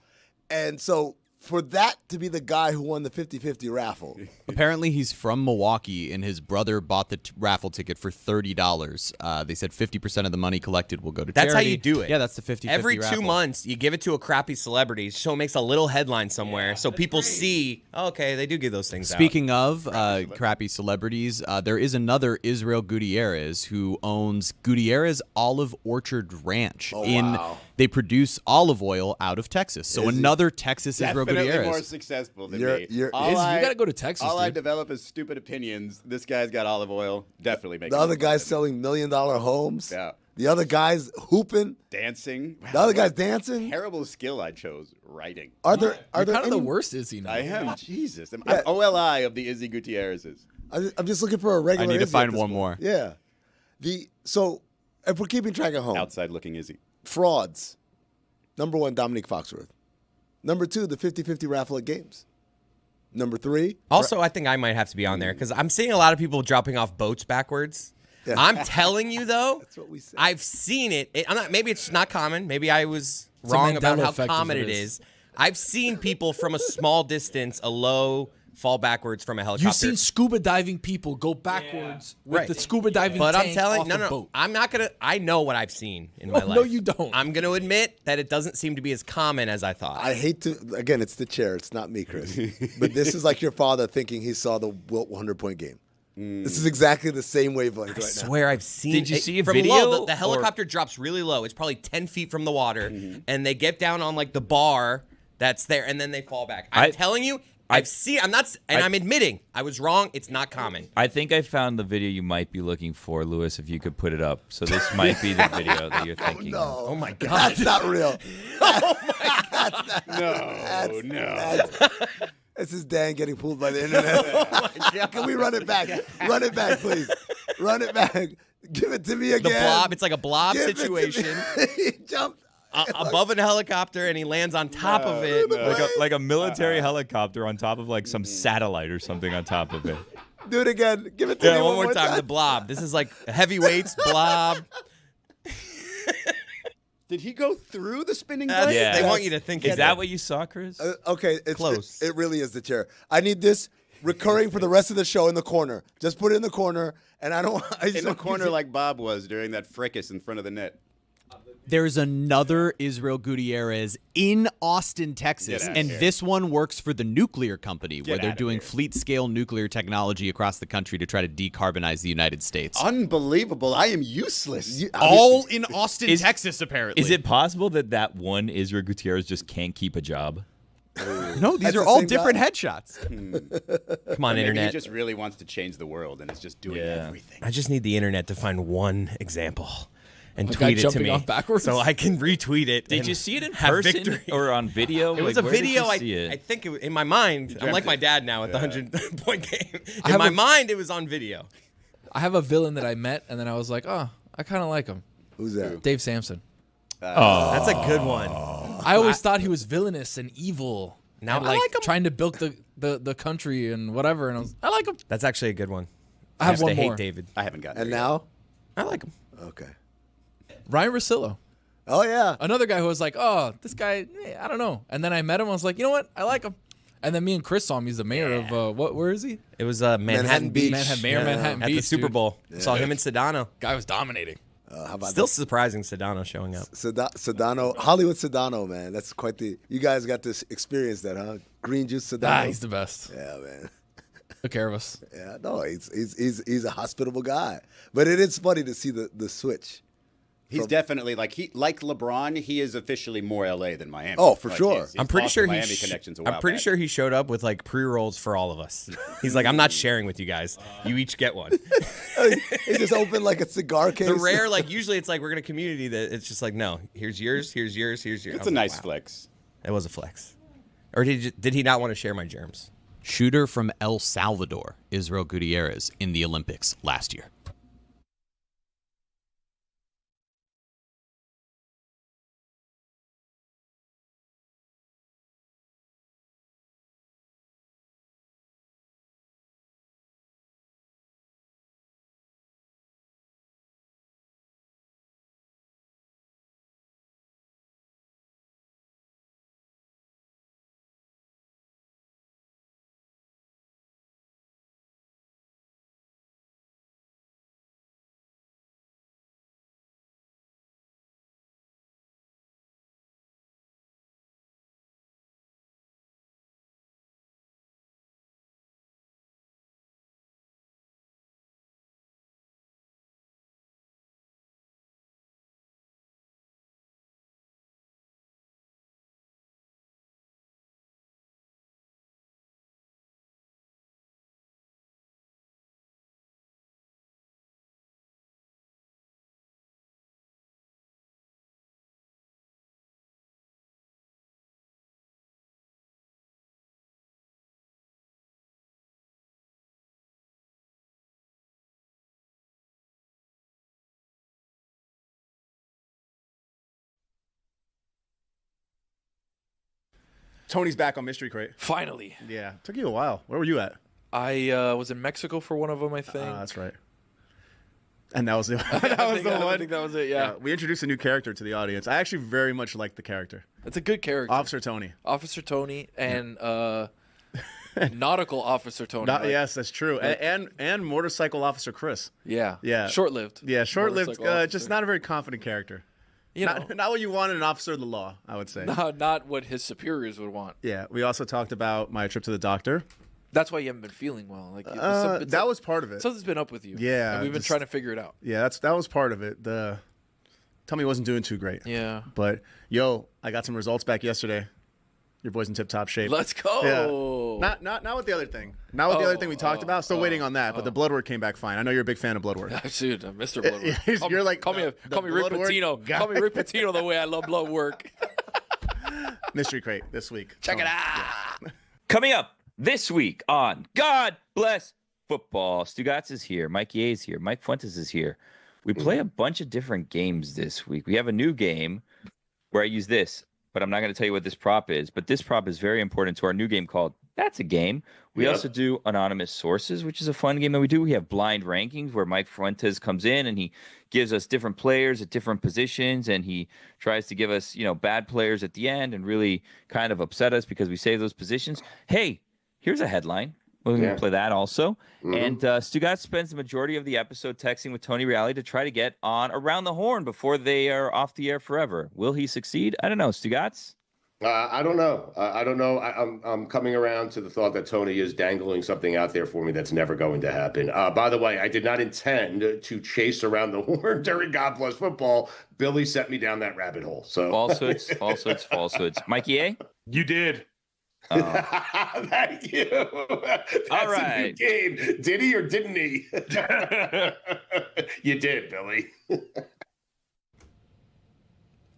And so for that to be the guy who won the 50-50 raffle. Apparently, he's from Milwaukee, and his brother bought the raffle ticket for $30. They said 50% of the money collected will go to charity. That's how you do it. Yeah, that's the 50-50 Every raffle. 2 months, you give it to a crappy celebrity, so it makes a little headline somewhere, so people see, oh, okay, they do give those things out. Speaking of crappy celebrities, there is another Israel Gutierrez who owns Gutierrez Olive Orchard Ranch. Wow. They produce olive oil out of Texas. So another Texas Israel Definitely Gutierrez. more successful than You're- me. you're- you got to go to Texas, All I dude. develop is stupid opinions. This guy's got olive oil. Definitely making The other it guy's better. selling $1 million homes. Yeah. The other guy's hooping. Dancing. The other guy's dancing. Terrible skill I chose. Writing. Are there You're there kind of the any- worst, is he now? I am. Jesus. I'm Yeah. OLI of the Izzy Gutierrez's. I'm just looking for a regular. I need to Izzy find at this one point. more. Yeah. So if we're keeping track at home, Outside looking Izzy. frauds. Number 1, Dominique Foxworth. Number 2, the 50-50 raffle at games. Number 3, Also, I think I might have to be on there, because I'm seeing a lot of people dropping off boats backwards. Yeah. I'm telling you, though, That's what we said. I've seen it. I'm not. Maybe it's not common. Maybe I was a wrong about Mandela how effect is common what it it is. I've seen people from a small distance, a low, fall backwards from a helicopter. You've seen scuba diving people go backwards with Right. the scuba diving But I'm tank telling off no, a no, boat. I'm not gonna. I know what I've seen in my life. No, you don't. I'm gonna admit that it doesn't seem to be as common as I thought. I hate to, again, it's the chair. It's not me, Chris. But this is like your father thinking he saw the Wilt 100-point game. This is exactly the same wavelength right I now. swear I've seen. Did you it see a from video, low? The or- helicopter drops really low. It's probably 10 feet from the water, and they get down on like the bar that's there, and then they fall back. I'm telling you, I've seen. I'm not, and I'm admitting I was wrong. It's not common. I think I found the video you might be looking for, Lewis, if you could put it up. So this might be the video that you're thinking of. No. Oh my god. That's not real. No. This is Dan getting pulled by the internet. Can we run it back? Run it back, please. Run it back. Give it to me The again. blob. It's like a blob Give it to me. situation. He jumped. above a helicopter, and he lands on top of it. Like a military helicopter on top of like some satellite or something on top of it. Do it again. Give it to me One more time. The blob. This is like heavyweights, blob. Did he go through the spinning blade? Yeah. They want you to think. Is that what you saw, Chris? Okay, it's Close. It really is the chair. I need this recurring for the rest of the show in the corner. Just put it in the corner, and I don't. In the corner like Bob was during that fracas in front of the net. There's another Israel Gutierrez in Austin, Texas, and this one works for the nuclear company where they're doing fleet-scale nuclear technology across the country to try to decarbonize the United States. Unbelievable. I am useless. All in Austin, Texas, apparently. Is it possible that one Israel Gutierrez just can't keep a job? No, these are all different headshots. Come on, Maybe internet. he just really wants to change the world and is just doing everything. I just need the internet to find one example and A guy tweet it to jumping me off backwards? so I can retweet it. Did and you see it in have person victory. or on video? It was Like, a where did video. you see it? I think in my mind, I'm like my dad now at the 100-point game. In my mind, it was on video. I have a villain that I met, and then I was like, oh, I kind of like him. Who's that? Dave Sampson. That's a good one. I always thought he was villainous and evil. Now and I like him. trying to build the country and whatever. And I like him. That's actually a good one. I have used one to hate more. David. I haven't gotten And there yet. now? I like him. Okay. Ryan Russillo. Oh yeah. Another guy who was like, oh, this guy, I don't know. And then I met him. I was like, you know what? I like him. And then me and Chris saw him. He's the mayor of where is he? It was Manhattan Beach. Mayor of Manhattan at Beach, the Super dude. Bowl. Saw him and Sedano. Guy was dominating. How about Still surprising Sedano showing up. Sedano, Hollywood Sedano, man. That's quite the. You guys got to experience that, huh? Green juice Sedano. He's the best. Yeah, man. Took care of us. Yeah, no, he's a hospitable guy. But it is funny to see the switch. He's definitely like LeBron. He is officially more LA than Miami. Oh, for Like, sure. he's I'm pretty lost sure the he. Miami connections a while I'm pretty back. sure he showed up with like pre-rolls for all of us. He's like, I'm not sharing with you guys. You each get one. He just opened like a cigar case. The rare, like usually it's like we're in a community that it's just like, no, here's yours, here's yours, here's yours. It's a nice flex. It was a flex. Or did he not want to share my germs? Shooter from El Salvador, Israel Gutierrez, in the Olympics last year. Tony's back on Mystery Crate. Finally. Yeah. Took you a while. Where were you at? I was in Mexico for one of them, I think. That's right. And that was the, I think that was it, yeah. We introduced a new character to the audience. I actually very much like the character. It's a good character. Officer Tony. Officer Tony and nautical Officer Tony. Yes, that's true. And Motorcycle Officer Chris. Yeah. Yeah. Short-lived. Yeah, short-lived. Motorcycle Just not a very confident character. Not what you want in an officer of the law, I would say. Not what his superiors would want. Yeah. We also talked about my trip to the doctor. That's why you haven't been feeling well. Like that was part of it. Something's been up with you. Yeah. And we've been trying to figure it out. Yeah, that was part of it. The tummy wasn't doing too great. Yeah. But I got some results back yesterday. Your boy's in tip-top shape. Let's go. Yeah. Not with the other thing. Not with the other thing we talked about. Still waiting on that. But the blood work came back fine. I know you're a big fan of blood work. Dude, Mr. Blood Work. You're like call me Rick Pitino. Call me Rick Pitino the way I love blood work. Mystery Crate this week. Check it out. Yeah. Coming up this week on God Bless Football, Stugotz is here. Mike Ye is here. Mike Fuentes is here. We play a bunch of different games this week. We have a new game. where I use this, but I'm not going to tell you what this prop is. But this prop is very important to our new game called That's a Game. We also do Anonymous Sources, which is a fun game that we do. We have blind rankings where Mike Fuentes comes in and he gives us different players at different positions, and he tries to give us, bad players at the end and really kind of upset us because we save those positions. Hey, here's a headline. We're going to play that also. And Stugotz spends the majority of the episode texting with Tony Reali to try to get on Around the Horn before they are off the air forever. Will he succeed? I don't know. Stugotz? I don't know. I don't know. I'm coming around to the thought that Tony is dangling something out there for me that's never going to happen. By the way, I did not intend to chase Around the Horn during God Bless Football. Billy set me down that rabbit hole. So falsehoods. Mikey A? You did. Thank you. That's all right. A new game. Did he or didn't he? You did, Billy.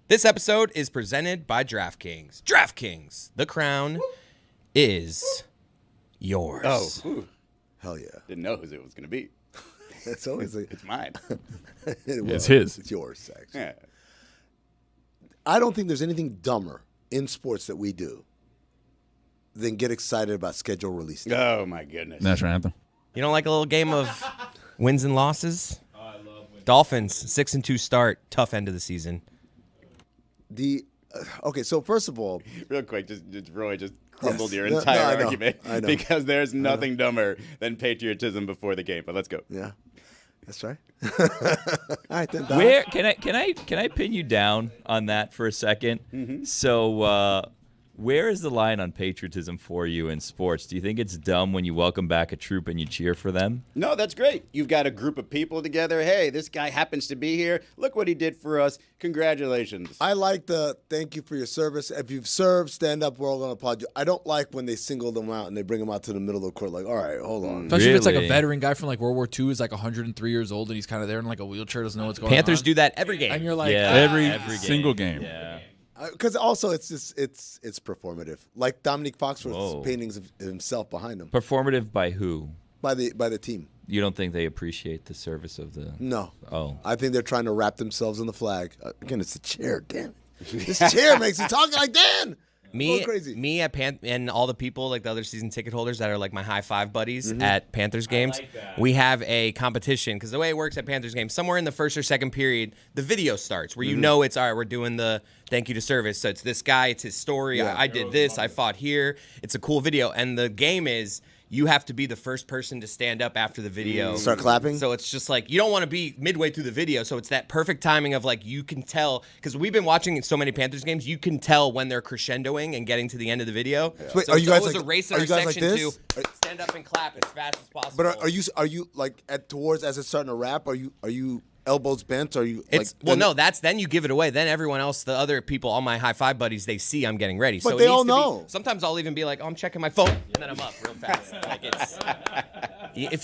This episode is presented by DraftKings. DraftKings, the crown is yours. Oh, Hell yeah. didn't know whose it was going to be. It's always It's mine. It's his. It's yours, actually. Yeah. I don't think there's anything dumber in sports that we do than get excited about schedule release day. Oh, my goodness. National anthem. You don't like a little game of wins and losses? Oh, I love wins. Dolphins, 6-2 start, tough end of the season. Okay, so first of all, Real quick, Roy just crumbled your No, entire I know. argument I know. because there's nothing dumber than patriotism before the game. But let's go. yeah, that's right. All right, then. Don. Where can I pin you down on that for a second? So where is the line on patriotism for you in sports? Do you think it's dumb when you welcome back a troop and you cheer for them? No, that's great. You've got a group of people together. Hey, this guy happens to be here. Look what he did for us. Congratulations. I like the thank you for your service. If you've served, stand up. We're all going to applaud you. I don't like when they single them out and they bring them out to the middle of the court like, all right, hold on. Especially if it's like a Really? veteran guy from like World War II, is like 103 years old and he's kind of there in like a wheelchair, doesn't know what's going on. Panthers do that every game. And you're like, Every game. single game. Yeah. Because also it's just it's performative. Like Dominique Foxworth's Whoa. paintings of himself behind him Performative by who? by the team. You don't think they appreciate the service of the? No. Oh. I think they're trying to wrap themselves in the flag. Again, it's the chair, damn it. This chair makes you talk like Dan. Going crazy. Me at and all the people, like the other season ticket holders that are like my high five buddies at Panthers games, we have a competition because the way it works at Panthers games, somewhere in the first or second period, the video starts where you know it's all right. We're doing the thank you to service. So it's this guy, it's his story. Yeah. I did this. I fought here. It's a cool video, and the game is. You have to be the first person to stand up after the video. Start clapping? So it's just like, you don't want to be midway through the video. So it's that perfect timing of like, you can tell, because we've been watching so many Panthers games, you can tell when they're crescendoing and getting to the end of the video. Wait, So are you it's guys always like- a race are in you our guys like section this? to stand up and clap as fast as possible. But are you like at towards as it's starting to wrap? Are you elbows bent? Are you It's like well, no. Then you give it away. Then everyone else, the other people, all my high five buddies, they see I'm getting ready. But so they it needs all to know. Be, sometimes I'll even be like, "Oh, I'm checking my phone," and then I'm up real fast. Like it's,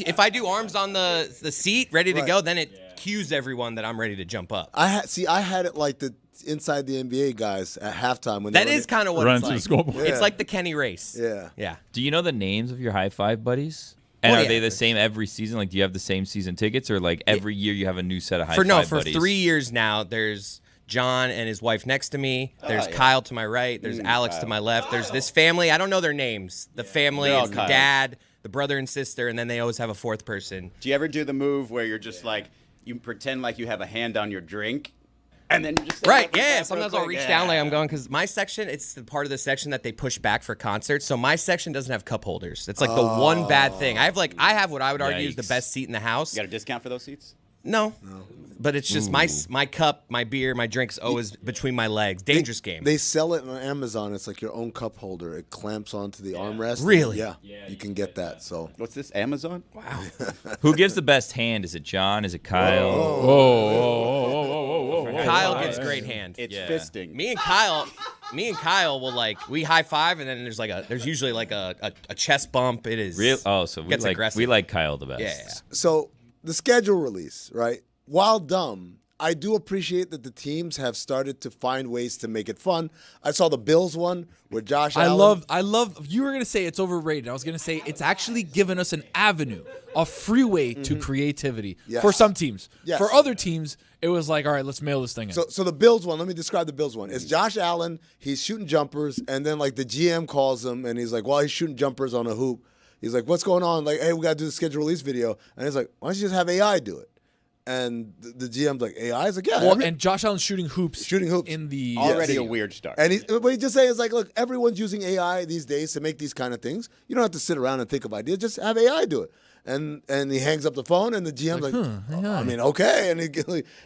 if I do arms on the seat, ready to Right. go, then it cues everyone that I'm ready to jump up. I had it like the inside the NBA guys at halftime when That they is kind of what Run it's to the like. scoreboard. Yeah. It's like the Kenny race. Yeah. Yeah. Do you know the names of your high five buddies? And Oh, are yeah. they the same every season? Like, do you have the same season tickets, or like every year you have a new set of high For five for buddies? 3 years now, there's John and his wife next to me. There's yeah. Kyle to my right. There's Alex to my left. There's this family. I don't know their names. The family They're all is the Kyles. dad, the brother and sister, and then they always have a fourth person. Do you ever do the move where you're just like, you pretend like you have a hand on your drink, and then you just Right, stand up and yeah. clap Sometimes real I'll quick? reach down like I'm going because my section, it's the part of the section that they push back for concerts. So my section doesn't have cup holders. It's like the one bad thing. I have what I would argue is the Yikes. best seat in the house. You got a discount for those seats? No. But it's just my cup, my beer, my drink's always between my legs. Dangerous game. They sell it on Amazon. It's like your own cup holder. It clamps onto the armrest. Really? Yeah. You can get that. So What's this, Amazon? Wow. Who gives the best hand? Is it John? Is it Kyle? Whoa. Kyle gives great hand. It's Yeah. fisting. Me and Kyle will we high five and then there's usually like a chest bump. It is Real? Oh, so gets aggressive. we like Kyle the best. Yeah. so the schedule release, right? While dumb, I do appreciate that the teams have started to find ways to make it fun. I saw the Bills one where Josh Allen. I love. You were gonna say it's overrated. I was gonna say it's actually given us an avenue, a freeway to creativity for some teams. Yes. For other teams, it was like, all right, let's mail this thing in. So the Bills one, let me describe the Bills one. It's Josh Allen, he's shooting jumpers, and then like the GM calls him and he's like, well, he's shooting jumpers on a hoop. He's like, what's going on? Like, hey, we got to do the schedule release video. And he's like, why don't you just have AI do it? And the GM's like, AI? He's like, yeah. Well, and Josh Allen's shooting hoops in the already video. a weird start. And what he just saying is like, look, everyone's using AI these days to make these kind of things. You don't have to sit around and think of ideas. Just have AI do it. And he hangs up the phone, and the GM's like, I mean, okay.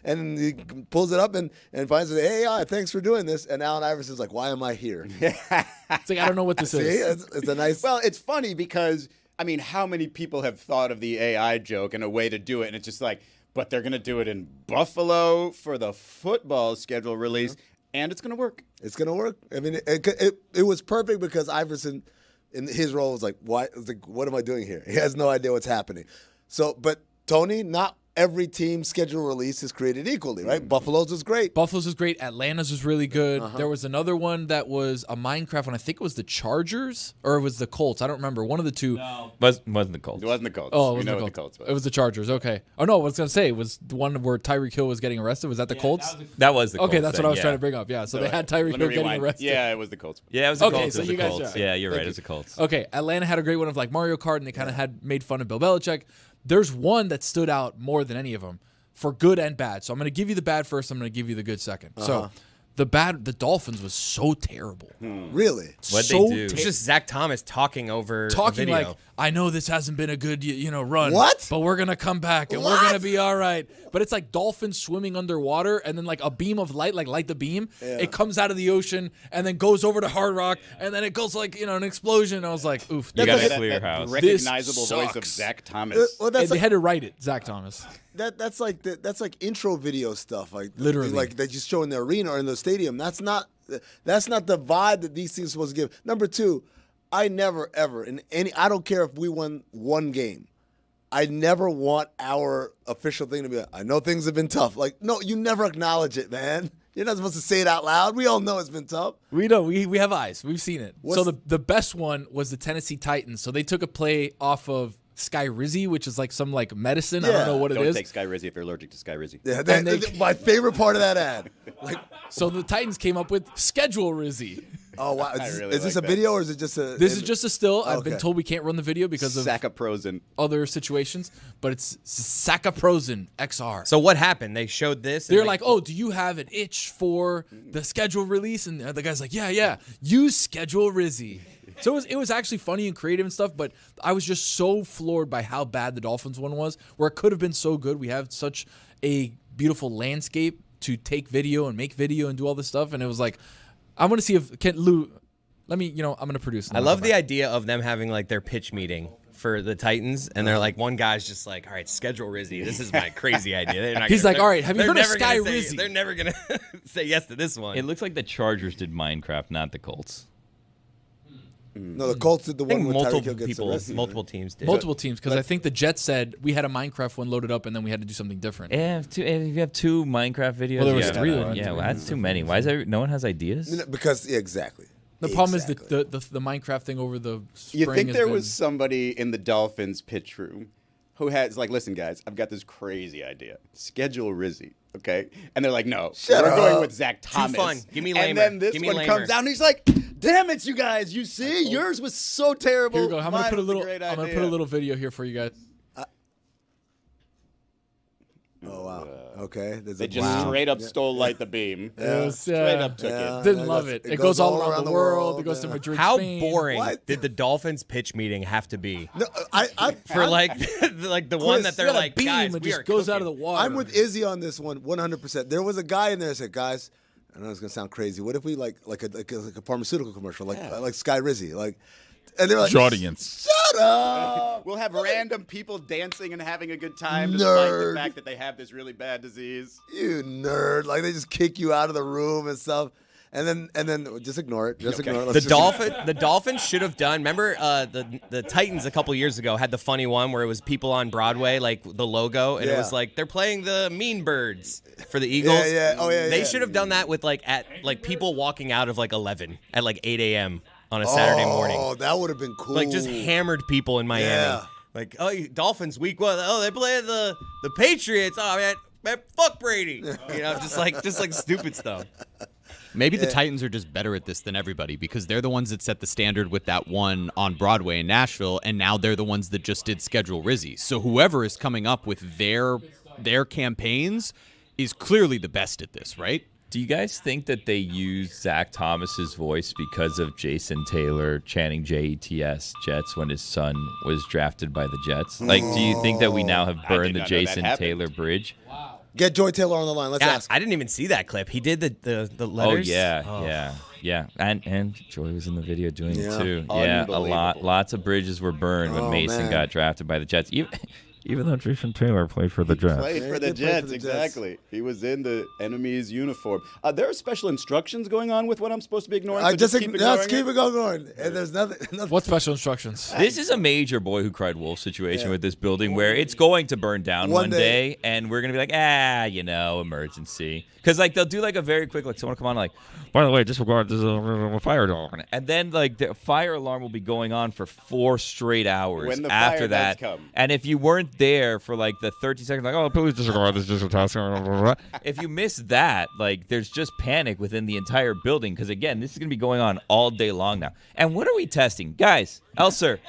And he pulls it up and finds it, hey, AI, thanks for doing this. And Allen Iverson's like, why am I here? It's like, I don't know what this is. It's a nice. Well, it's funny because, I mean, how many people have thought of the AI joke and a way to do it? And it's just like, but they're going to do it in Buffalo for the football schedule release, and it's going to work. It's going to work. I mean, it was perfect because Iverson, in his role, was like, why? Was like, what am I doing here? He has no idea what's happening. So, but Tony, not every team's schedule release is created equally, right? Buffalo's was great. Buffalo's was great. Atlanta's was really good. There was another one that was a Minecraft one. I think it was the Chargers or it was the Colts. I don't remember. One of the two. No. Wasn't the Colts. It wasn't the Colts. Oh, it we was know the what Colts. the Colts was. It was the Chargers. Okay. Oh, no, I was going to say it was the one where Tyreek Hill was getting arrested. Was that the Colts? That was the Colts. Okay, that's then, what I was yeah. trying to bring up. Yeah, so they had Tyreek Let me Hill getting rewind. arrested. Yeah, it was the Colts. Yeah, it was the Okay, Colts. so It was you the guys Colts. are- Yeah, you're right. Thank It was the you. Colts. Okay, Atlanta had a great one of like Mario Kart, and they kind of had made fun of Bill Belichick. There's one that stood out more than any of them for good and bad. So I'm going to give you the bad first. I'm going to give you the good second. So the Dolphins was so terrible. Really? What'd So they do? It's just Zach Thomas talking over a Talking video. like, I know this hasn't been a good run. What? But we're going to come back, and we're going to be all right. But it's like dolphins swimming underwater, and then like a beam of light, like light the beam. Yeah. It comes out of the ocean, and then goes over to Hard Rock, and then it goes like, an explosion. I was like, oof. You got like a clear house. Recognizable voice of sucks. Zach Thomas. Well, And that's they like, had to write it, Zach Thomas. that's like intro video stuff, like Literally. like that you show in the arena or in the stadium. That's not the vibe that these things are supposed to give. Number two, I never ever I don't care if we won one game, I never want our official thing to be like, I know things have been tough. Like, no, you never acknowledge it, man. You're not supposed to say it out loud. We all know it's been tough. We know. We have eyes. We've seen it. So the best one was the Tennessee Titans. So they took a play off of Sky Rizzy, which is like some like medicine. I don't know what it Don't is. take Sky Rizzy if you're allergic to Sky Rizzy. Yeah, And my favorite part of that ad. Like, So the Titans came up with Schedule Rizzy. oh wow, I is really this like a that. video or is it just a? This is just a still. I've been Okay. told we can't run the video because of Sacaprosin. other situations, but it's Sacaprosin XR. So what happened? They showed this. They're like, oh, do you have an itch for the schedule release? And the guy's like, yeah. Use Schedule Rizzy. So it was actually funny and creative and stuff, but I was just so floored by how bad the Dolphins one was, where it could have been so good. We have such a beautiful landscape to take video and make video and do all this stuff, and it was like, I want to see if Lou. Let me, I'm going to produce. I love the idea of them having like their pitch meeting for the Titans, and they're like, one guy's just like, all right, schedule Rizzy. This is my crazy idea. They're not He's gonna- like, all right, have you they're heard of never Sky gonna say- Rizzy? They're never gonna say yes to this one. It looks like the Chargers did Minecraft, not the Colts. No, the Colts did the I think one where Tyreek multiple Hill gets people, arrested. multiple teams did. Multiple teams, because I think the Jets said we had a Minecraft one loaded up, and then we had to do something different. Yeah, if you have two Minecraft videos. Well, there was yeah, three of them. Yeah, well, that's too many. Why is no one has ideas? Because exactly. The problem is Exactly. the Minecraft thing over the spring. You think has there been- was somebody in the Dolphins pitch room who has like, listen, guys, I've got this crazy idea. Schedule Rizzy, okay? And they're like, no, Shut we're up. going with Zach Thomas. fun. Give me And Lamer. then this Give me one Lamer. comes out, and he's like, damn it, you guys, you see, yours was so terrible. Here we go. I'm gonna Mine put a was little. great I'm gonna idea." put a little video here for you guys. Oh wow. Okay. There's They a just straight up stole Light the Beam. It was, Straight up took yeah. it. Didn't love it. It goes all around the world. It goes to yeah. Madrid, How Spain. boring What? did the Dolphins pitch meeting have to be No, I for like the one that they're Got a like, beam guys, and we just are goes out of cooking." the water. I'm with Izzy on this one 100%. There was a guy in there that said, guys, I know it's gonna sound crazy. What if we like a pharmaceutical commercial, like Sky Rizzy, like, and they're like, Audience. shut up. We'll have random people dancing and having a good time despite the Nerd. fact that they have this really bad disease. You nerd. Like, they just kick you out of the room and stuff. And then just ignore it. Just ignore it. The Dolphins should have done. Remember, the Titans a couple years ago had the funny one where it was people on Broadway, like the logo, and it was like they're playing the Mean Birds for the Eagles. Yeah. Oh yeah. They should have done that with people walking out of 11 at 8 a.m. on a Saturday morning. Oh, that would have been cool. Just hammered people in Miami. Yeah. Dolphins week 1. Oh, they play the Patriots. Oh man, fuck Brady. Just like stupid stuff. Maybe the Titans are just better at this than everybody because they're the ones that set the standard with that one on Broadway in Nashville, and now they're the ones that just did Schedule Rizzy. So whoever is coming up with their campaigns is clearly the best at this, right? Do you guys think that they use Zach Thomas's voice because of Jason Taylor chanting JETS Jets when his son was drafted by the Jets? Do you think that we now have burned the Jason Taylor bridge? Wow. Get Joy Taylor on the line. Let's ask. I didn't even see that clip. He did the letters. Oh yeah. And Joy was in the video doing it too. Yeah, lots of bridges were burned when Mason got drafted by the Jets. Even though Jason Taylor played for the Jets. Played for the Jets, exactly. He was in the enemy's uniform. There are special instructions going on with what I'm supposed to be ignoring. So just keep it going. And there's nothing. What special instructions? This is a major Boy Who Cried Wolf situation with this building where it's going to burn down one day, and we're going to be like, emergency. Because they'll do a very quick, someone come on by the way, disregard this fire alarm. And then the fire alarm will be going on for 4 straight hours when the after fire that. Does come. And if you weren't there for the 30 seconds, please disregard this, just a task. If you miss that, there's just panic within the entire building. Because again, this is going to be going on all day long now. And what are we testing? Guys, Elser,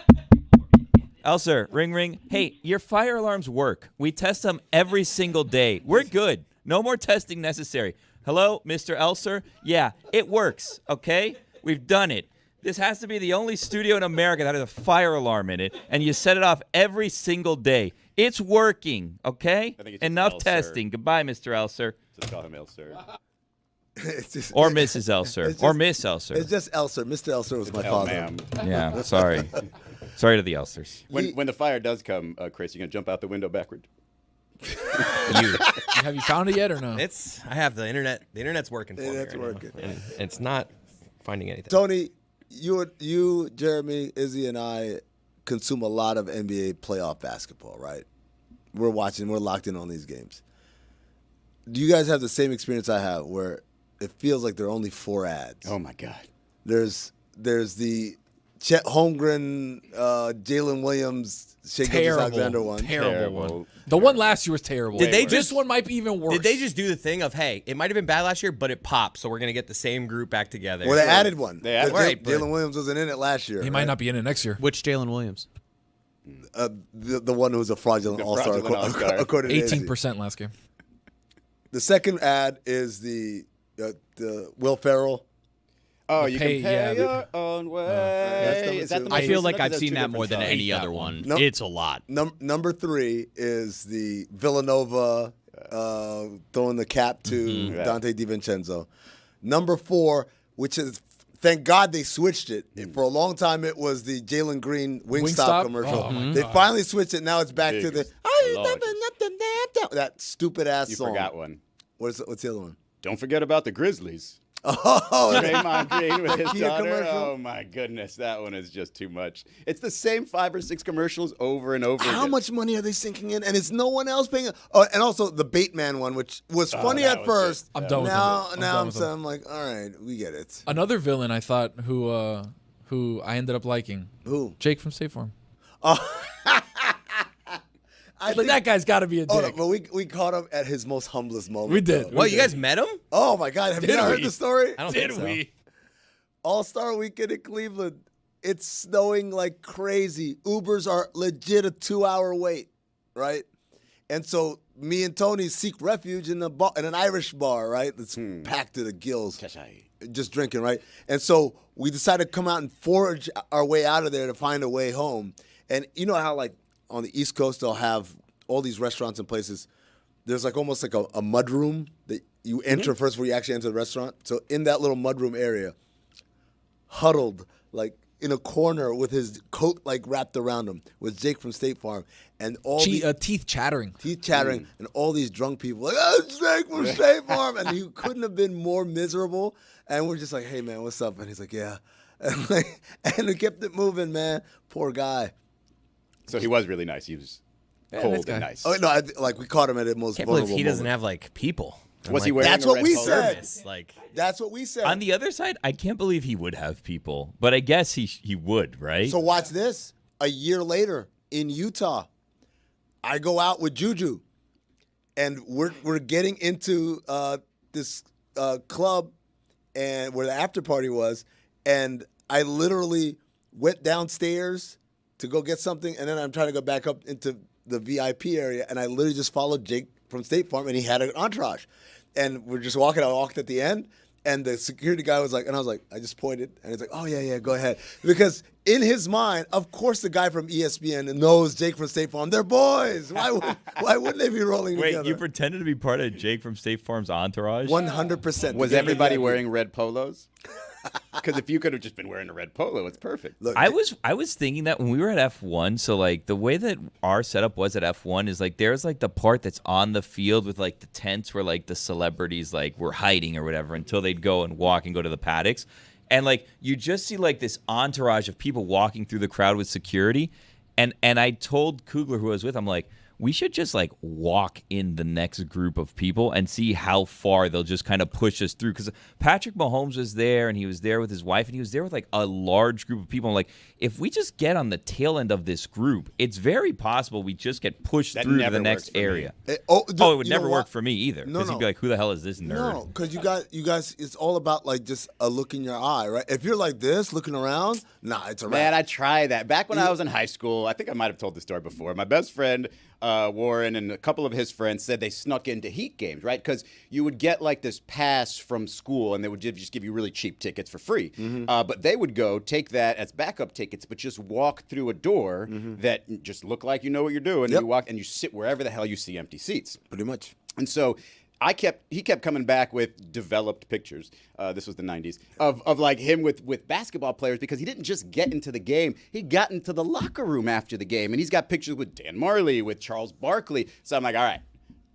ring, ring. Hey, your fire alarms work. We test them every single day. We're good. No more testing necessary. Hello, Mr. Elser? Yeah, it works, okay? We've done it. This has to be the only studio in America that has a fire alarm in it, and you set it off every single day. It's working, okay? Enough testing. Goodbye, Mr. Elser. Just call him Elser. Or Mrs. Elser. Or Miss Elser. It's just Elser. Mr. Elser was my father. Ma'am. Yeah, sorry. Sorry to the Elsers. When the fire does come, Chris, you going to jump out the window backward? Have you found it yet or no? I have the internet. The internet's working for me. It's working. And it's not finding anything. Tony, you, Jeremy, Izzy, and I consume a lot of NBA playoff basketball, right? We're locked in on these games. Do you guys have the same experience I have where it feels like there are only 4 ads? Oh my God. There's the Chet Holmgren, Jalen Williams, Shea Gilgeous-Alexander one. Terrible one. The one last year was terrible. This one might be even worse. Did they just do the thing of, hey, it might have been bad last year, but it popped, so we're going to get the same group back together? Well, they added one. Jalen Williams wasn't in it last year. He might not be in it next year. Which Jalen Williams? The one who's a fraudulent all-star. According to 18% last game. The second ad is the Will Ferrell. Oh, you can pay your own way. Is that the I feel like I've seen that more than any other one. It's a lot. Number 3 is the Villanova throwing the cap to Dante DiVincenzo. Number 4, which is, thank God they switched it. For a long time, it was the Jalen Green Wingstop commercial. Oh, they finally switched it. Now it's back to the that stupid ass song. You forgot one. What's the other one? Don't forget about the Grizzlies. Oh, Draymond Green with his daughter. Commercial. Oh my goodness, that one is just too much. It's the same 5 or 6 commercials over and over. How again. much money are they sinking in? And is no one else paying? Oh, and also the Bateman one, which was funny at first. I'm done with him. Now I'm like, all right, we get it. Another villain I thought who I ended up liking. Who? Jake from State Farm. Oh. I think that guy's got to be a dick. But we caught him at his most humblest moment. We did. Well, you guys met him? Oh my God! Have you not heard the story? I don't think so. we? All-Star Weekend in Cleveland. It's snowing like crazy. Ubers are legit a 2-hour wait, right? And so me and Tony seek refuge in an Irish bar, right? That's packed to the gills, just drinking, right? And so we decided to come out and forge our way out of there to find a way home. And you know how on the East Coast they'll have all these restaurants and places. There's almost like a mud room that you enter first before you actually enter the restaurant. So in that little mud room area, huddled in a corner with his coat like wrapped around him was Jake from State Farm, and all teeth chattering, and all these drunk people like, oh, it's Jake from State Farm, and he couldn't have been more miserable. And we're just like, hey man, what's up? And he's like, yeah, and we kept it moving, man. Poor guy. So he was really nice. He was cold and nice. Oh no, we caught him at the most Can't vulnerable believe he doesn't moment. have like people. Was he wearing? That's a what red we polo? said. Like That's what we said. On the other side, I can't believe he would have people, but I guess he would, right? So watch this. A year later in Utah, I go out with Juju, and we're getting into this club, and where the after party was, and I literally went downstairs to go get something, and then I'm trying to go back up into the VIP area, and I literally just followed Jake from State Farm, and he had an entourage. And we're just walking. I walked at the end, and the security guy was like, and I was like, I just pointed, and he's like, oh, yeah, go ahead. Because in his mind, of course, the guy from ESPN knows Jake from State Farm. They're boys. Why wouldn't they be rolling together? Wait, you pretended to be part of Jake from State Farm's entourage? 100%. Was everybody wearing red polos? Because if you could have just been wearing a red polo, it's perfect. Look, I was thinking that when we were at F1, so like the way that our setup was at F1 is like there's like the part that's on the field with like the tents where like the celebrities like were hiding or whatever until they'd go and walk and go to the paddocks. And like you just see like this entourage of people walking through the crowd with security. And I told Kugler, who I was with, I'm like, we should just like walk in the next group of people and see how far they'll just kind of push us through. Because Patrick Mahomes was there, and he was there with his wife, and he was there with like a large group of people. I'm like, if we just get on the tail end of this group, it's very possible we just get pushed through to the next area. It would never work for me either. Because he'd be like, who the hell is this nerd? No, because you guys, it's all about like just a look in your eye, right? If you're like this, looking around, nah, it's a wrap. Man, I tried that. Back when I was in high school, I think I might have told this story before. My best friend, Warren, and a couple of his friends said they snuck into Heat games, right? Because you would get like this pass from school, and they would just give you really cheap tickets for free. But they would go take that as backup tickets, but just walk through a door that just look like you know what you're doing. And you walk and you sit wherever the hell you see empty seats. Pretty much. And so he kept coming back with developed pictures. This was the 90s of like him with basketball players, because he didn't just get into the game. He got into the locker room after the game, and he's got pictures with Dan Marley, with Charles Barkley. So I'm like, all right,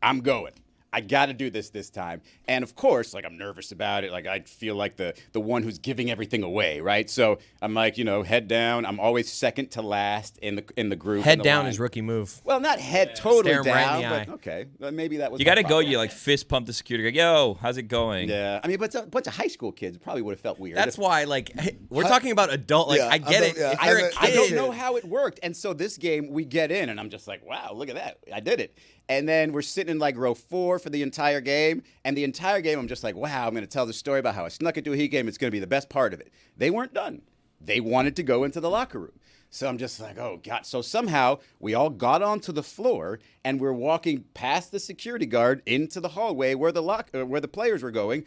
I'm going. I got to do this time. And of course, like I'm nervous about it. Like I feel like the one who's giving everything away, right? So I'm like, head down. I'm always second to last in the group. Head down is rookie move. Well, not head totally Stare him right in down, the but eye. okay. Maybe that was You got to go. You like fist pump the security. Like, yo, how's it going? Yeah, I mean, but a bunch of high school kids probably would have felt weird. That's why, like, we're talking about adult. Like, Yeah, I get it. yeah, If you're a I kid, I don't know how it worked. And so this game, we get in, and I'm just like, wow, look at that. I did it. And then we're sitting in like row 4 for the entire game. And the entire game, I'm just like, wow, I'm going to tell the story about how I snuck into a Heat game. It's going to be the best part of it. They weren't done. They wanted to go into the locker room. So I'm just like, oh, God. So somehow we all got onto the floor, and we're walking past the security guard into the hallway where the players were going.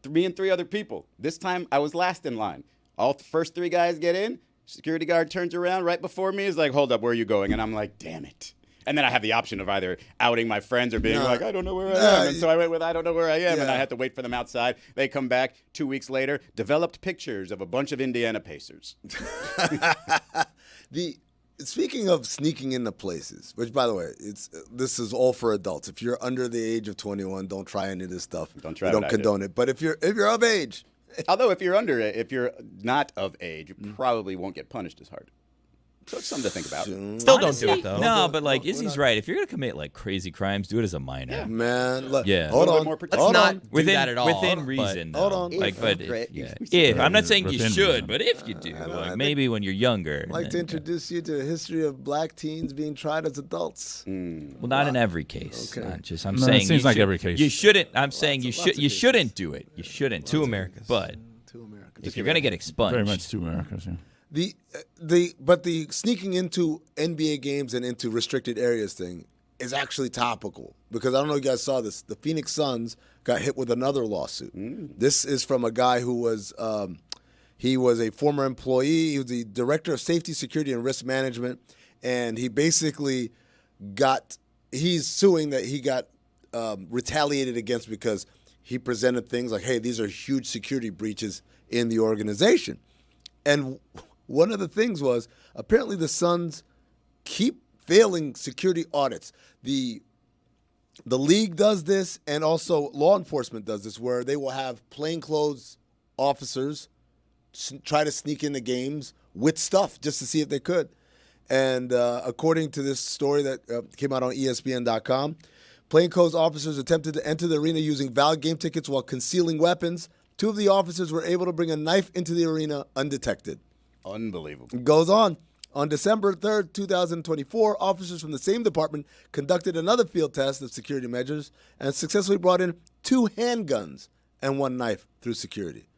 Me and 3 other people. This time I was last in line. All the first 3 guys get in. Security guard turns around right before me. Is like, hold up, where are you going? And I'm like, damn it. And then I have the option of either outing my friends or being like, I don't know where I am. And so I went with, I don't know where I am. And I had to wait for them outside. They come back 2 weeks later, developed pictures of a bunch of Indiana Pacers. Speaking of sneaking into places, which, by the way, this is all for adults. If you're under the age of 21, don't try any of this stuff. Don't try. We don't condone it. But if you're of age, although if you're not of age, you probably won't get punished as hard. So it's something to think about. Still don't do it, though. No, but like Izzy's right. If you're gonna commit like crazy crimes, do it as a minor. Man, look, Yeah. hold A little on. bit more Let's not do that at all. Within reason. Hold though. on. Like, but If- if I'm not saying you Within should, reason. but if you do, I like think- maybe when you're younger. I'd like to introduce you to a history of black teens being tried as adults. Well, not in every case. Okay. Not just. I'm No, it saying seems you like should- every case. You shouldn't. I'm saying you lots should. of You cases. shouldn't do it. You shouldn't. Two Americas. But To America. if you're gonna get expunged, Very much to Americas, yeah. The sneaking into NBA games and into restricted areas thing is actually topical, because I don't know if you guys saw this. The Phoenix Suns got hit with another lawsuit. This is from a guy who was he was a former employee. He was the director of safety, security, and risk management, and he basically he's suing that he got retaliated against because he presented things like, hey, these are huge security breaches in the organization. And one of the things was apparently the Suns keep failing security audits. The league does this, and also law enforcement does this, where they will have plainclothes officers try to sneak into games with stuff just to see if they could. And according to this story that came out on ESPN.com, plainclothes officers attempted to enter the arena using valid game tickets while concealing weapons. 2 of the officers were able to bring a knife into the arena undetected. Unbelievable. It goes on. On December 3rd, 2024, officers from the same department conducted another field test of security measures and successfully brought in 2 handguns and 1 knife through security.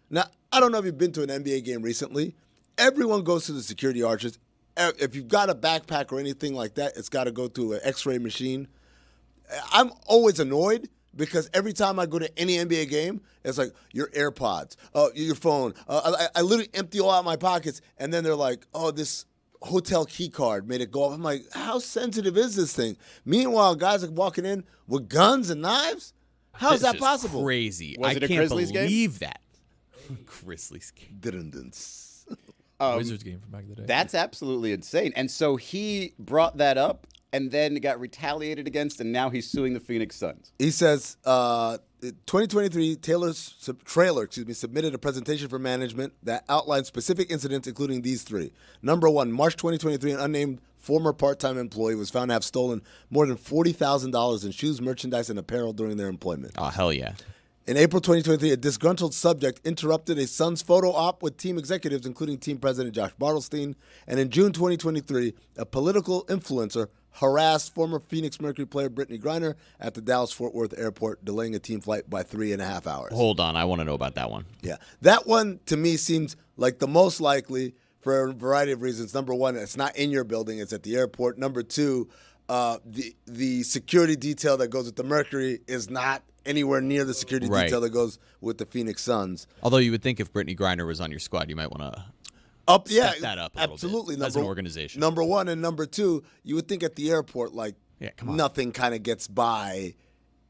Now, I don't know if you've been to an NBA game recently. Everyone goes to the security archers. If you've got a backpack or anything like that, it's got to go through an X-ray machine. I'm always annoyed because every time I go to any NBA game, it's like your AirPods, your phone. I literally empty all out my pockets, and then they're like, oh, this hotel key card made it go off. I'm like, how sensitive is this thing? Meanwhile, guys are walking in with guns and knives? How is that possible? Crazy. Was it a can't Grizzlies game? believe that. Grizzlies game. Wizards game from back in the day. That's absolutely insane. And so he brought that up and then got retaliated against, and now he's suing the Phoenix Suns. He says 2023 trailer submitted a presentation for management that outlined specific incidents, including these 3. Number 1, March 2023, an unnamed former part-time employee was found to have stolen more than $40,000 in shoes, merchandise, and apparel during their employment. Oh, hell yeah. In April 2023, a disgruntled subject interrupted a Suns photo op with team executives, including team president Josh Bartelstein. And in June 2023, a political influencer harassed former Phoenix Mercury player Brittany Griner at the Dallas-Fort Worth airport, delaying a team flight by 3.5 hours. Hold on. I want to know about that one. Yeah. That one, to me, seems like the most likely for a variety of reasons. Number 1, it's not in your building. It's at the airport. Number 2, the security detail that goes with the Mercury is not anywhere near the security detail that goes with the Phoenix Suns. Although you would think if Brittany Griner was on your squad, you might want to step that up a absolutely. little bit as an organization. Number 1 and number 2, you would think at the airport, like, nothing kind of gets by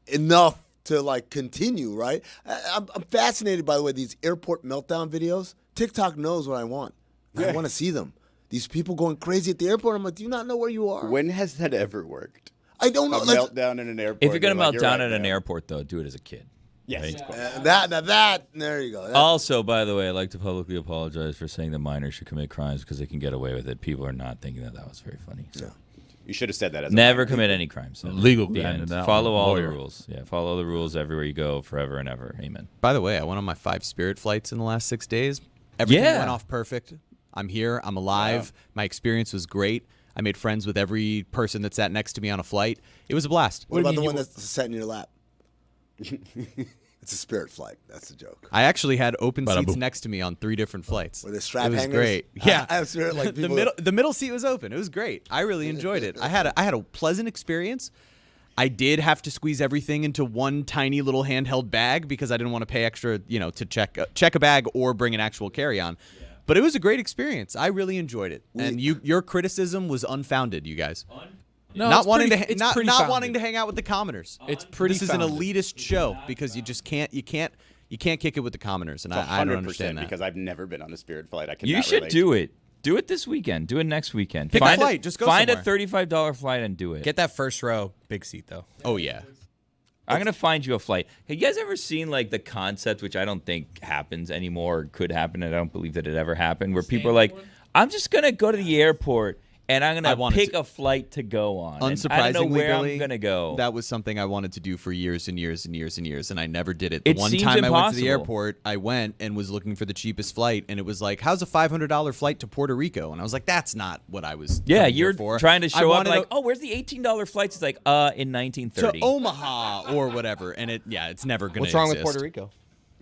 enough to, like, continue, right? I'm fascinated, by the way, these airport meltdown videos. TikTok knows what I want. Yeah. I want to see them. These people going crazy at the airport. I'm like, do you not know where you are? When has that ever worked? I don't know. A meltdown in an airport. If you're going to melt down at an airport, though, do it as a kid. Yes. Right? There you go. Also, by the way, I'd like to publicly apologize for saying that minors should commit crimes because they can get away with it. People are not thinking that was very funny. So. You should have said that as never commit any crimes. Legal. Follow all the rules. Yeah, follow the rules everywhere you go, forever and ever. Amen. By the way, I went on my 5 Spirit flights in the last 6 days. Everything went off perfect. I'm here. I'm alive. Yeah. My experience was great. I made friends with every person that sat next to me on a flight. It was a blast. What about the one that sat in your lap? It's a Spirit flight. That's a joke. I actually had open seats next to me on 3 different flights. Were there strap hangers? It was great. Yeah, I have Spirit, like people the middle seat was open. It was great. I really enjoyed it. I had a pleasant experience. I did have to squeeze everything into one tiny little handheld bag because I didn't want to pay extra, to check a bag or bring an actual carry-on. Yeah. But it was a great experience. I really enjoyed it. And your criticism was unfounded, you guys. No, not wanting to hang out with the commoners. It's pretty. This is an elitist show because you just can't kick it with the commoners, and I don't understand that. Because I've never been on a Spirit flight. You should do it. Do it this weekend. Do it next weekend. Pick a flight. Just go find somewhere. a $35 flight and do it. Get that first row, big seat though. Oh yeah. I'm gonna find you a flight. Have you guys ever seen like the concept, which I don't think happens anymore, or could happen, and I don't believe that it ever happened, where people are like, "I'm just gonna go to the airport." And I'm going to pick a flight to go on. Unsurprisingly, I don't know where Billy, I'm going to go. That was something I wanted to do for years and years and years and years, and I never did it. It one seems time impossible. I went to the airport, I went and was looking for the cheapest flight, and it was like, how's a $500 flight to Puerto Rico? And I was like, that's not what I was you're for. Trying to show up like, where's the $18 flights? It's like, in 1930. To Omaha or whatever. And it's never going to exist. What's wrong with Puerto Rico?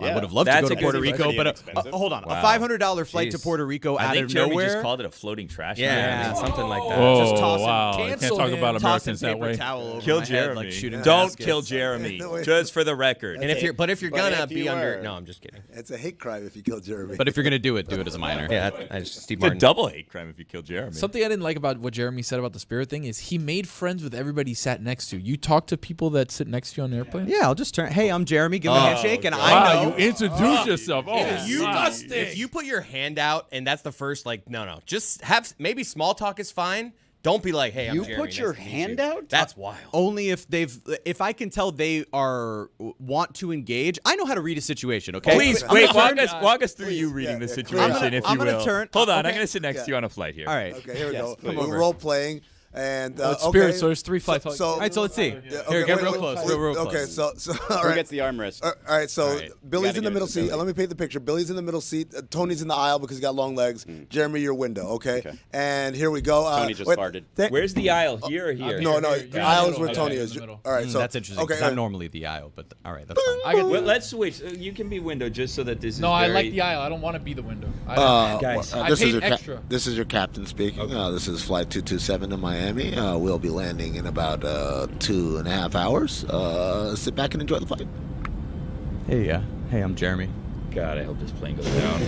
I would have loved to go to Puerto Rico, but hold on. Wow. A $500 flight to Puerto Rico out of nowhere? I think Jeremy just called it a floating trash. Yeah, something like that. Oh, just toss wow. him, Can't talk about Americans that way. Kill Jeremy. Like Don't kill Jeremy. Just for the record. And if you're gonna be under, no, I'm just kidding. It's a hate crime if you kill Jeremy. But if you're gonna do it as a minor. Yeah, Steve It's Martin. a double hate crime if you kill Jeremy. Something I didn't like about what Jeremy said about the Spirit thing is he made friends with everybody he sat next to. You talk to people that sit next to you on an airplane? Yeah, I'll just turn. Hey, I'm Jeremy. Give him a handshake, and I know you Oh, introduce yourself. Oh, If you put your hand out and that's the first, like, no. Just have, maybe small talk is fine. Don't be like, hey, I'm Jeremy. You put your hand out? That's wild. Only if I can tell they want to engage. I know how to read a situation. Okay, please walk us through you reading the situation, if you will. I'm gonna turn. Hold on, I'm gonna sit next to you on a flight here. All right. Okay, here we go. Come We're over. role playing. And it's Spirit, so there's 3 flights. All right, so let's see. Here, get real close. Real close. Okay, so all Who right. gets the armrest? All right, so Billy's in the middle seat. Billy. Let me paint the picture. Billy's in the middle seat. Tony's in the aisle because he's got long legs. Jeremy, your window. Okay. And here we go. Tony just farted. Where's the aisle? Here or here? No, aisle is where Tony is. All right, so that's interesting. Okay, I'm normally the aisle, but all right, that's fine. Well, let's switch. You can be window just so that this is. No, I like the aisle. I don't want to be the window. Guys, I paid extra. This is your captain speaking. This is flight 227 to Miami. We'll be landing in about 2.5 hours. Sit back and enjoy the flight. Hey, I'm Jeremy. God, I hope this plane goes down.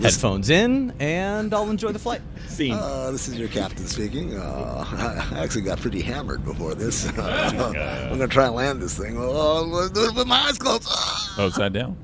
Headphones in, and I'll enjoy the flight. Scene. This is your captain speaking. I actually got pretty hammered before this. I'm going to try and land this thing. With my eyes closed. Upside down.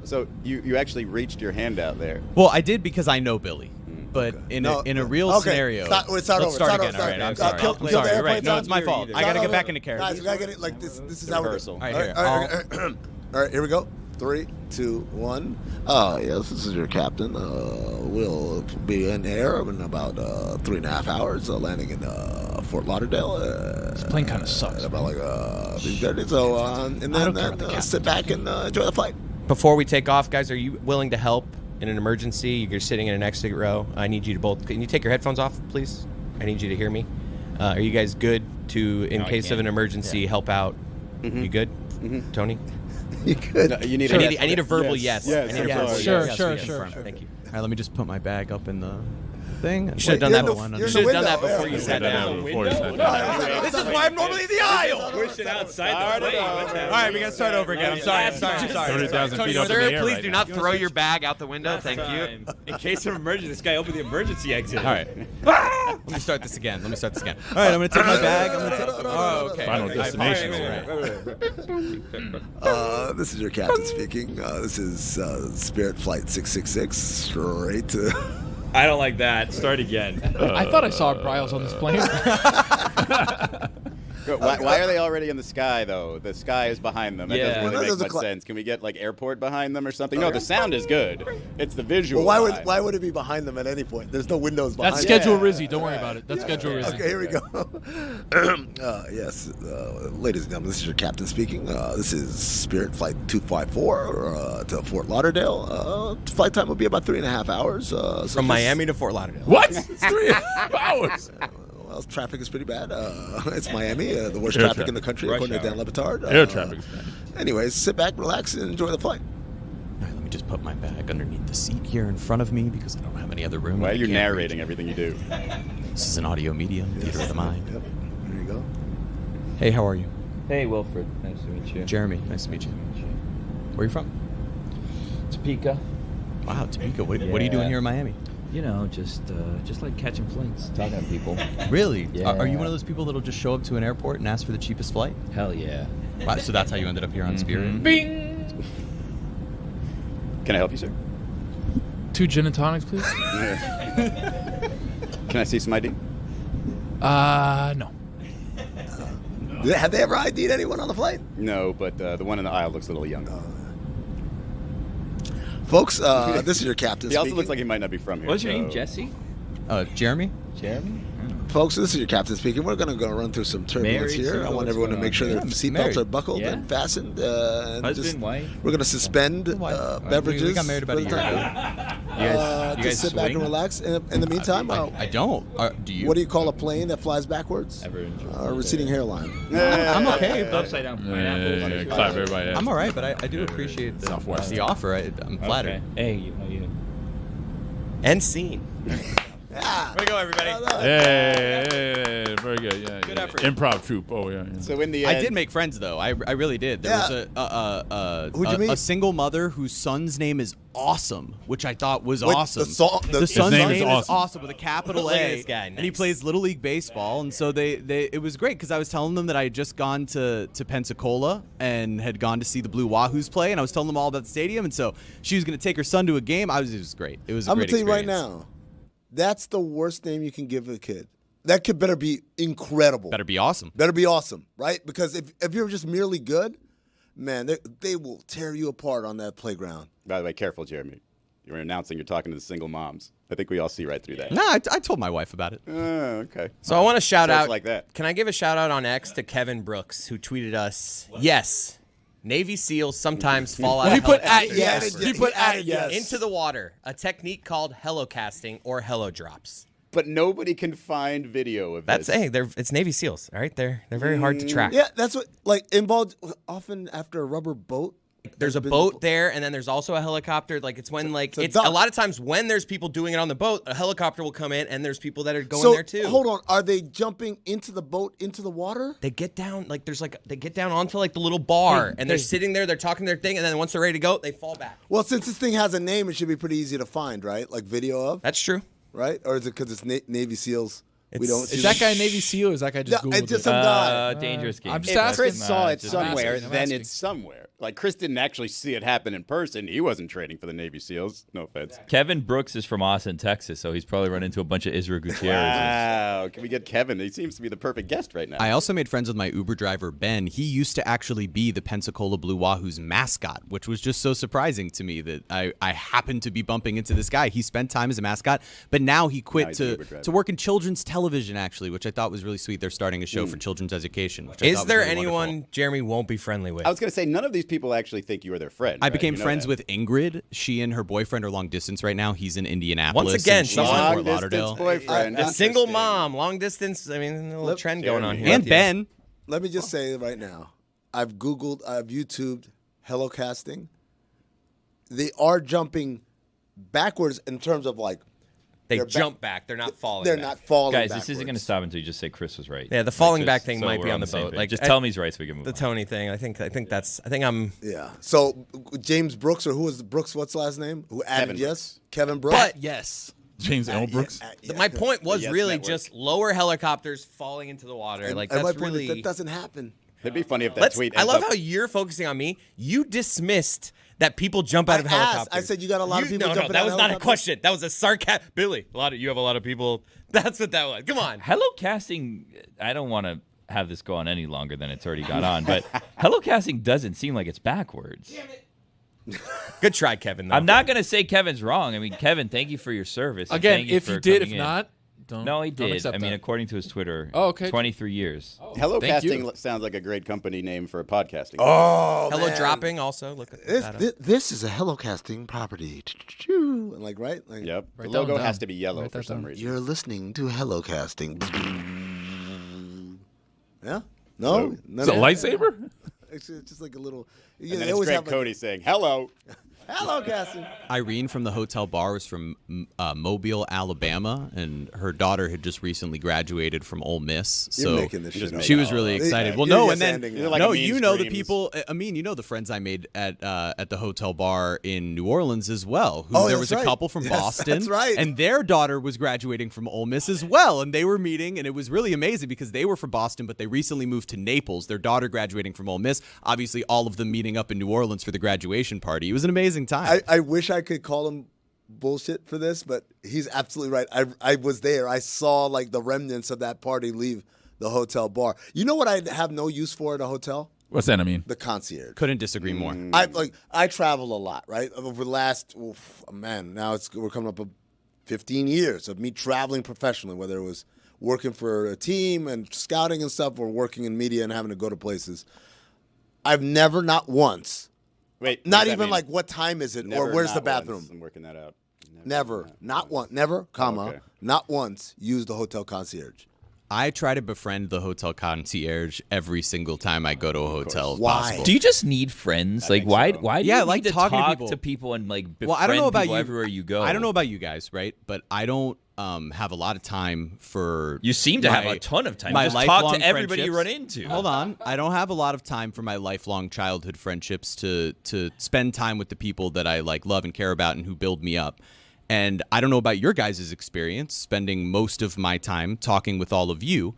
So you actually reached your hand out there. Well, I did because I know Billy. But in a real scenario, start let's over. start again. All right, I'm sorry. Kill the Sorry, you're right. airplanes No, on. it's my fault. I got to get back into character. Guys, we got to get it like this. This is how we're rehearsal. All right, here. All right, here we go. 3, 2, 1. Yes, this is your captain. We'll be in air in about 3.5 hours, landing in Fort Lauderdale. This plane kind of sucks. About like 3:30. So, and then sit back and enjoy the flight. Before we take off, guys, are you willing to help in an emergency? You're sitting in an exit row. I need you to both. Can you take your headphones off, please? I need you to hear me. Are you guys good to, in case of an emergency, help out? You good, Tony? You good? No, you need I need a verbal yes. Yes. I need a verbal Sure, yes. sure, Yes. sure. Thank you. All right, let me just put my bag up in the thing. You should have done that. you're You in should the have done that window, before you sat down. This is why I'm normally the aisle. Push it outside the plane. All right, we got to start over again. I'm sorry. 30,000 feet up in the Sir, air please right do now. not throw your bag out the window. Thank you. In case of emergency, this guy opened the emergency exit. All right. Let me start this again. All right, I'm going to take my bag. Oh, okay. Final destination. This is your captain speaking. This is Spirit Flight 666, straight to... I don't like that. Start again. I thought I saw Bryles on this plane. Why are they already in the sky, though? The sky is behind them. That doesn't really make much sense. Can we get, like, airport behind them or something? No, the sound is good. It's the visual. Well, why would it be behind them at any point? There's no windows behind That's them. Schedule Rizzy. Don't worry about it. That's Schedule Rizzy. Okay, here we go. Yes, ladies and gentlemen, this is your captain speaking. This is Spirit Flight 254 to Fort Lauderdale. Flight time will be about 3.5 hours. From Miami to Fort Lauderdale. What? It's 3 hours. Well, traffic is pretty bad. It's Miami, the worst traffic in the country, according to Dan Le Batard. Air traffic is bad. Anyways, sit back, relax, and enjoy the flight. All right, let me just put my bag underneath the seat here in front of me because I don't have any other room. Why are you narrating everything you do? This is an audio medium, theater of the mind. Yep. There you go. Hey, how are you? Hey, Wilfred. Nice to meet you. Jeremy, nice to meet you. Where are you from? Topeka. Wow, Topeka. What are you doing here in Miami? You know, just like catching planes, talking to people. Really? Yeah. Are you one of those people that'll just show up to an airport and ask for the cheapest flight? Hell yeah. Wow, so that's how you ended up here on Spirit? Bing! Can I help you, sir? 2 gin and tonics, please. Can I see some ID? No. Have they ever ID'd anyone on the flight? No, but the one in the aisle looks a little young. Folks, this is your captain He also speaking. looks like he might not be from here. What's your name, Jesse? Jeremy? Jeremy? Folks, this is your captain speaking. We're going to go run through some turbulence Married, here. so I want what's everyone to going make on sure here? their seatbelts Married. are buckled and fastened. And Husband, wife? We're going to suspend beverages. We got married about a year ago. You Just guys sit back and swing? relax. In the meantime, I don't. Do you? what do you call a plane that flies backwards? Receding hairline. I'm okay, but Upside down Yeah, pineapple. clap everybody. I'm all right, but I do appreciate the offer. I'm flattered. Hey, you know you. End scene. Yeah. Way to go, everybody. Hey, very good. Yeah, Good effort. Improv troupe. Oh yeah. So in the end, I did make friends though. I really did. There was Who'd you meet? a single mother whose son's name is Awesome, which I thought was Wait, awesome. the son's name name is is awesome with a capital Look at A, this guy, and he nice. plays Little League baseball. And so it was great because I was telling them that I had just gone to Pensacola and had gone to see the Blue Wahoos play, and I was telling them all about the stadium. And so she was going to take her son to a game. It was great. It was. I'm going gonna to tell you right now, that's the worst name you can give a kid. That kid better be incredible. Better be awesome. Better be awesome, right? Because if you're just merely good, man, they will tear you apart on that playground. By the way, careful, Jeremy. You're announcing you're talking to the single moms. I think we all see right through that. No, I told my wife about it. Okay. So I want to shout So it's out. like that. Can I give a shout out on X to Kevin Brooks, who tweeted us? Yes, Navy SEAls sometimes fall out He of put at helicopters yes. He put at yes. into the water. A technique called helocasting or helodrops. But nobody can find video of That's this. it's Navy SEALs. All right, they're very hard to track. Yeah, that's what involved often after a rubber boat. There's a boat there, and then there's also a helicopter. Like it's when it's dock. a lot of times when there's people doing it on the boat, a helicopter will come in, and there's people that are going So there too. hold on, are they jumping into the boat into the water? They get down they get down onto like the little bar, and they're sitting there, they're talking their thing, and then once they're ready to go, they fall back. Well, since this thing has a name, it should be pretty easy to find, right? Like video of, That's true. right? Or is it because it's Navy SEAls? We don't. Is that guy Navy SEAL or is that guy just No, Googled it's just it? some guy. Dangerous game. I'm just If asking. Chris saw it just somewhere, asking, I'm then asking. it's somewhere. Like Chris didn't actually see it happen in person. He wasn't training for the Navy SEAls. No offense. Kevin Brooks is from Austin, Texas, so he's probably run into a bunch of Israel Gutierrez. Wow. Can we get Kevin? He seems to be the perfect guest right now. I also made friends with my Uber driver, Ben. He used to actually be the Pensacola Blue Wahoos mascot, which was just so surprising to me that I happened to be bumping into this guy. He spent time as a mascot, but now he quit he's an Uber driver. to work in children's television, actually, which I thought was really sweet. They're starting a show for children's education. Which I Is thought was there really anyone wonderful. Jeremy won't be friendly with? I was going to say, none of these people actually think you are their friend. I right? became You know friends that. with Ingrid. She and her boyfriend are long distance right now. He's in Indianapolis. Once again, and she's someone- in Fort Long distance Lauderdale. boyfriend. A single Interesting. mom, long distance. I mean, a little trend going on here. And Ben. Let me just say right now, I've YouTubed helocasting. They are jumping backwards in terms of like They they're jump back. They're not falling. they're back. not falling. Guys, backwards. this isn't going to stop until you just say Chris was right. Yeah, the falling Like, back just thing so might be we're on the same boat. page. Like just tell me he's right so we can move The on. Tony thing. I think I'm. Yeah. So James Brooks, or who was Brooks? What's the last name? Who added Kevin yes? Kevin Brooks. But Yes. James L. Brooks. my point was Yes really Network. just lower helicopters falling into the water. Like and that's my point is really. that doesn't happen. It'd be funny if that Let's, tweet. I ends love up- how you're focusing on me. You dismissed that people jump out of I asked. helicopters. I said you got a lot of people No, jumping that out was of not a helicopters? question. That was a sarcasm. Billy, you have a lot of people. That's what that was. Come on. Hello casting, I don't want to have this go on any longer than it's already got on, but hello casting doesn't seem like it's backwards. Good try, Kevin. Though. I'm not going to say Kevin's wrong. I mean, Kevin, thank you for your service. and Again, thank you if for you did, if coming in. not, don't. No, he don't did. accept I mean, that. according to his Twitter, Oh, okay. 23 years. Hello Thank Casting you. sounds like a great company name for a podcasting. Oh, Hello, man. dropping also. Look at that. This is a helocasting property. And like right? Like, Yep. Write The that logo one has down. to be yellow Write for that some down. reason. You're listening to helocasting. Yeah. No. It's a lightsaber. It's just like a little. And Yeah, then they it's always Greg have like, Cody saying hello. helocasting. Irene from the hotel bar was from Mobile, Alabama, and her daughter had just recently graduated from Ole Miss. You're So making this shit up. she was really excited. Well, You're no, just and then ending These are it. like no, mean you know the streams. people. I mean, you know the friends I made at the hotel bar in New Orleans as well. Who Oh, there that's was a right. couple from Yes, Boston, that's right. and their daughter was graduating from Ole Miss as well, and they were meeting, and it was really amazing because they were from Boston, but they recently moved to Naples. Their daughter graduating from Ole Miss. Obviously, all of them meeting up in New Orleans for the graduation party. It was an amazing time. I wish I could call him bullshit for this, but he's absolutely right. I was there. I saw like the remnants of that party leave the hotel bar. You know what I have no use for at a hotel? What's that? I mean, The concierge. Couldn't disagree more. I travel a lot, right? Over the last now we're coming up 15 years of me traveling professionally, whether it was working for a team and scouting and stuff, or working in media and having to go to places. I've never, not once, Wait. what not does that even mean? like what time is it Never, or where's the not once. bathroom. I'm working that out. Never, not once, never, comma, okay. not once used the hotel concierge. I try to befriend the hotel concierge every single time I go to a hotel. If Why? possible. Do you just need friends? Like, why? Why do Yeah, you like need to talking to talk people. to people and like befriend Well, I don't know about people you. everywhere you go? I don't know about you guys, right? But I don't. have a lot of time for. You seem to have a ton of time. My Just talk lifelong to everybody you friendships. run into. Hold on, I don't have a lot of time for my lifelong childhood friendships to spend time with the people that I love and care about and who build me up. And I don't know about your guys' experience spending most of my time talking with all of you.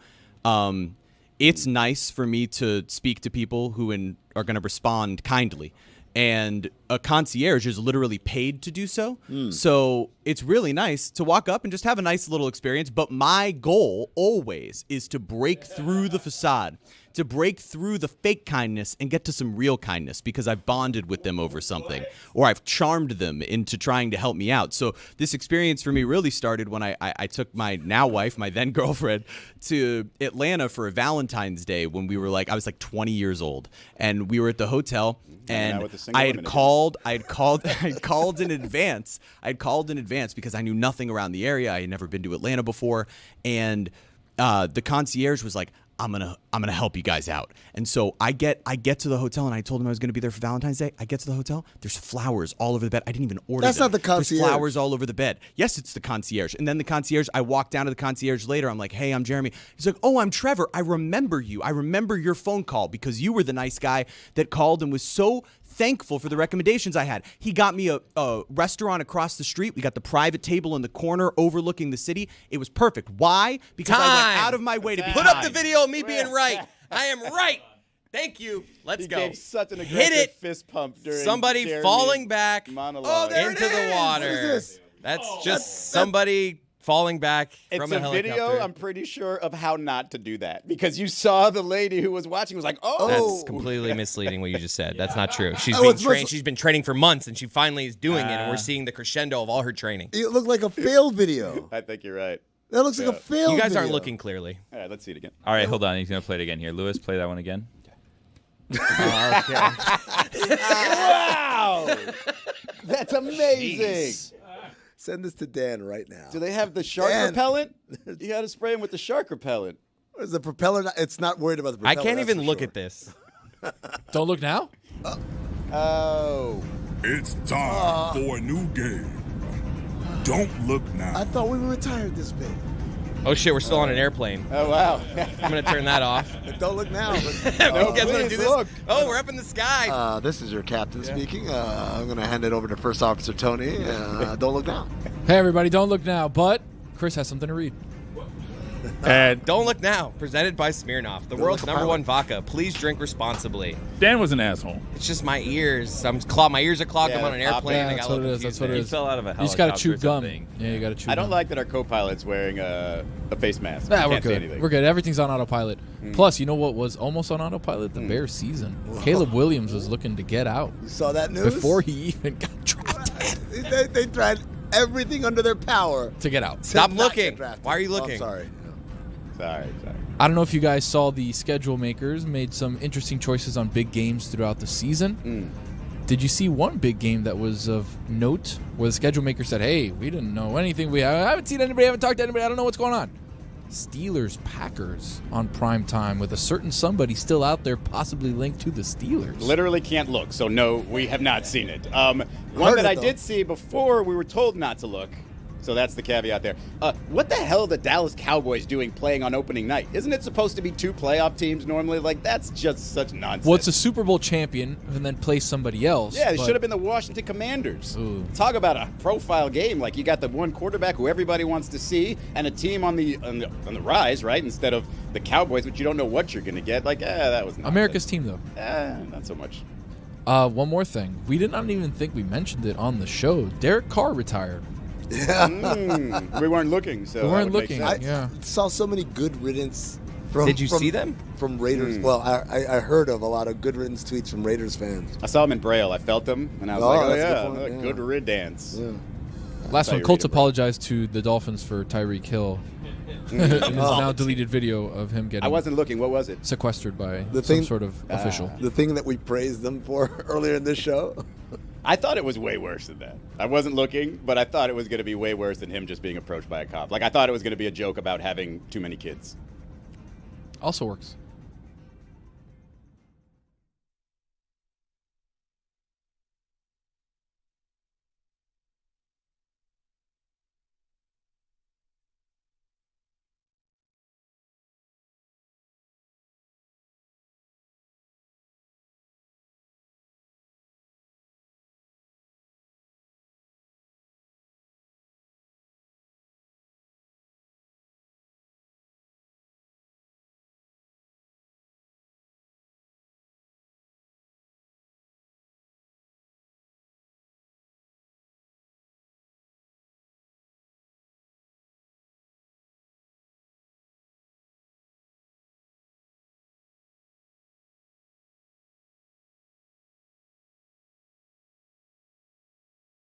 It's nice for me to speak to people who are going to respond kindly. And a concierge is literally paid to do so. So it's really nice to walk up and just have a nice little experience. But my goal always is to break through the facade, to break through the fake kindness and get to some real kindness because I've bonded with them over something or I've charmed them into trying to help me out. So this experience for me really started when I took my now wife, my then girlfriend, to Atlanta for a Valentine's Day when we were I was 20 years old. And we were at the hotel. And I had called in advance. I'd called in advance because I knew nothing around the area. I had never been to Atlanta before, and the concierge was like, "I'm gonna help you guys out." And so I get to the hotel, and I told him I was gonna be there for Valentine's Day. I get to the hotel. There's flowers all over the bed. I didn't even order. That's them. not the concierge. There's flowers all over the bed. Yes, it's the concierge. And then the concierge. I walk down to the concierge later. I'm like, "Hey, I'm Jeremy." He's like, "Oh, I'm Trevor. I remember you. I remember your phone call because you were the nice guy that called and was so thankful for the recommendations I had." He got me a restaurant across the street. We got the private table in the corner overlooking the city. It was perfect. Why? Because I went out of my way to be Put up the video of me being right. I am right. Thank you. Let's go. Gave such an Hit aggressive it. fist pump during Somebody Jeremy's falling back monologue. into the water. What is this? That's just somebody falling back It's from a a helicopter. video, I'm pretty sure, of how not to do that. Because you saw the lady who was watching was like, oh. That's completely misleading what you just said. That's not true. She's Oh, She's been training for months, and she finally is doing it, and we're seeing the crescendo of all her training. It looked like a failed video. I think you're right. That looks like a failed You guys video. aren't looking clearly. All right, let's see it again. All right, hold on. He's going to play it again here. Lewis, play that one again. Wow! That's amazing. Send this to Dan right now. Do they have the shark repellent? You got to spray him with the shark repellent. Is the propeller? It's not worried about the propeller. I can't that's even for look sure. at this. Don't look now. Oh. It's time for a new game. Don't look now. I thought we retired this big. Oh shit, we're still on an airplane. Oh wow. I'm gonna turn that off. Don't look now. But, You guys wanna do this? look. Oh, we're up in the sky. this is your captain speaking. I'm going to hand it over to First Officer Tony. Don't look now. Hey everybody, don't look now. But Chris has something to read. And Don't look now. Presented by Smirnoff, the world's #1 vodka. Please drink responsibly. Dan was an asshole. It's just my ears. My ears are clogged. Yeah, I'm on an they're airplane. Yeah, I that's got a what it little is. That's confused what it there. He is. fell out of a You helicopter just gotta chew or gum. something. Yeah, you gotta chew I gum. don't like that our co-pilot's wearing a face mask. Yeah, You we're can't see good. anything. We're good. Everything's on autopilot. Plus, you know what was almost on autopilot? The Bears season. Caleb Williams was looking to get out You saw that news? before he even got drafted They tried everything under their power. to get out. Stop to not looking. get drafted. Why are you Oh, looking? I'm sorry. Sorry. I don't know if you guys saw the schedule makers made some interesting choices on big games throughout the season. Did you see one big game that was of note where the schedule maker said, hey, we didn't know anything. I haven't seen anybody, haven't talked to anybody. I don't know what's going on. Steelers-Packers on prime time with a certain somebody still out there possibly linked to the Steelers. Literally can't look, so no, we have not seen it. One Heard that it, I though. did see before we were told not to look, so that's the caveat there. What the hell are the Dallas Cowboys doing playing on opening night? Isn't it supposed to be 2 playoff teams normally? Like, that's just such nonsense. Well, it's a Super Bowl champion and then play somebody else. Yeah, it but- should have been the Washington Commanders. Ooh. Talk about a profile game. Like, you got the one quarterback who everybody wants to see and a team on the rise, right? Instead of the Cowboys, which you don't know what you're going to get. Like, that was nonsense. America's team, though. Not so much. One more thing. We did not even think we mentioned it on the show. Derek Carr retired. We weren't looking, so We weren't that would make looking. sense. Yeah. Saw so many good riddance. From, Did you see them? From Raiders. Well, I heard of a lot of good riddance tweets from Raiders fans. I saw him in Braille. I felt him, and I was Oh, like, that's a good point, yeah. good riddance. Yeah. Last thought one, you were Colts reading about apologized to the Dolphins for Tyreek Hill. And there's now a deleted video of him getting I wasn't looking. What was it? sequestered by The some thing- sort of official. The thing that we praised them for earlier in this show. I thought it was way worse than that. I wasn't looking, but I thought it was going to be way worse than him just being approached by a cop. Like, I thought it was going to be a joke about having too many kids. Also works.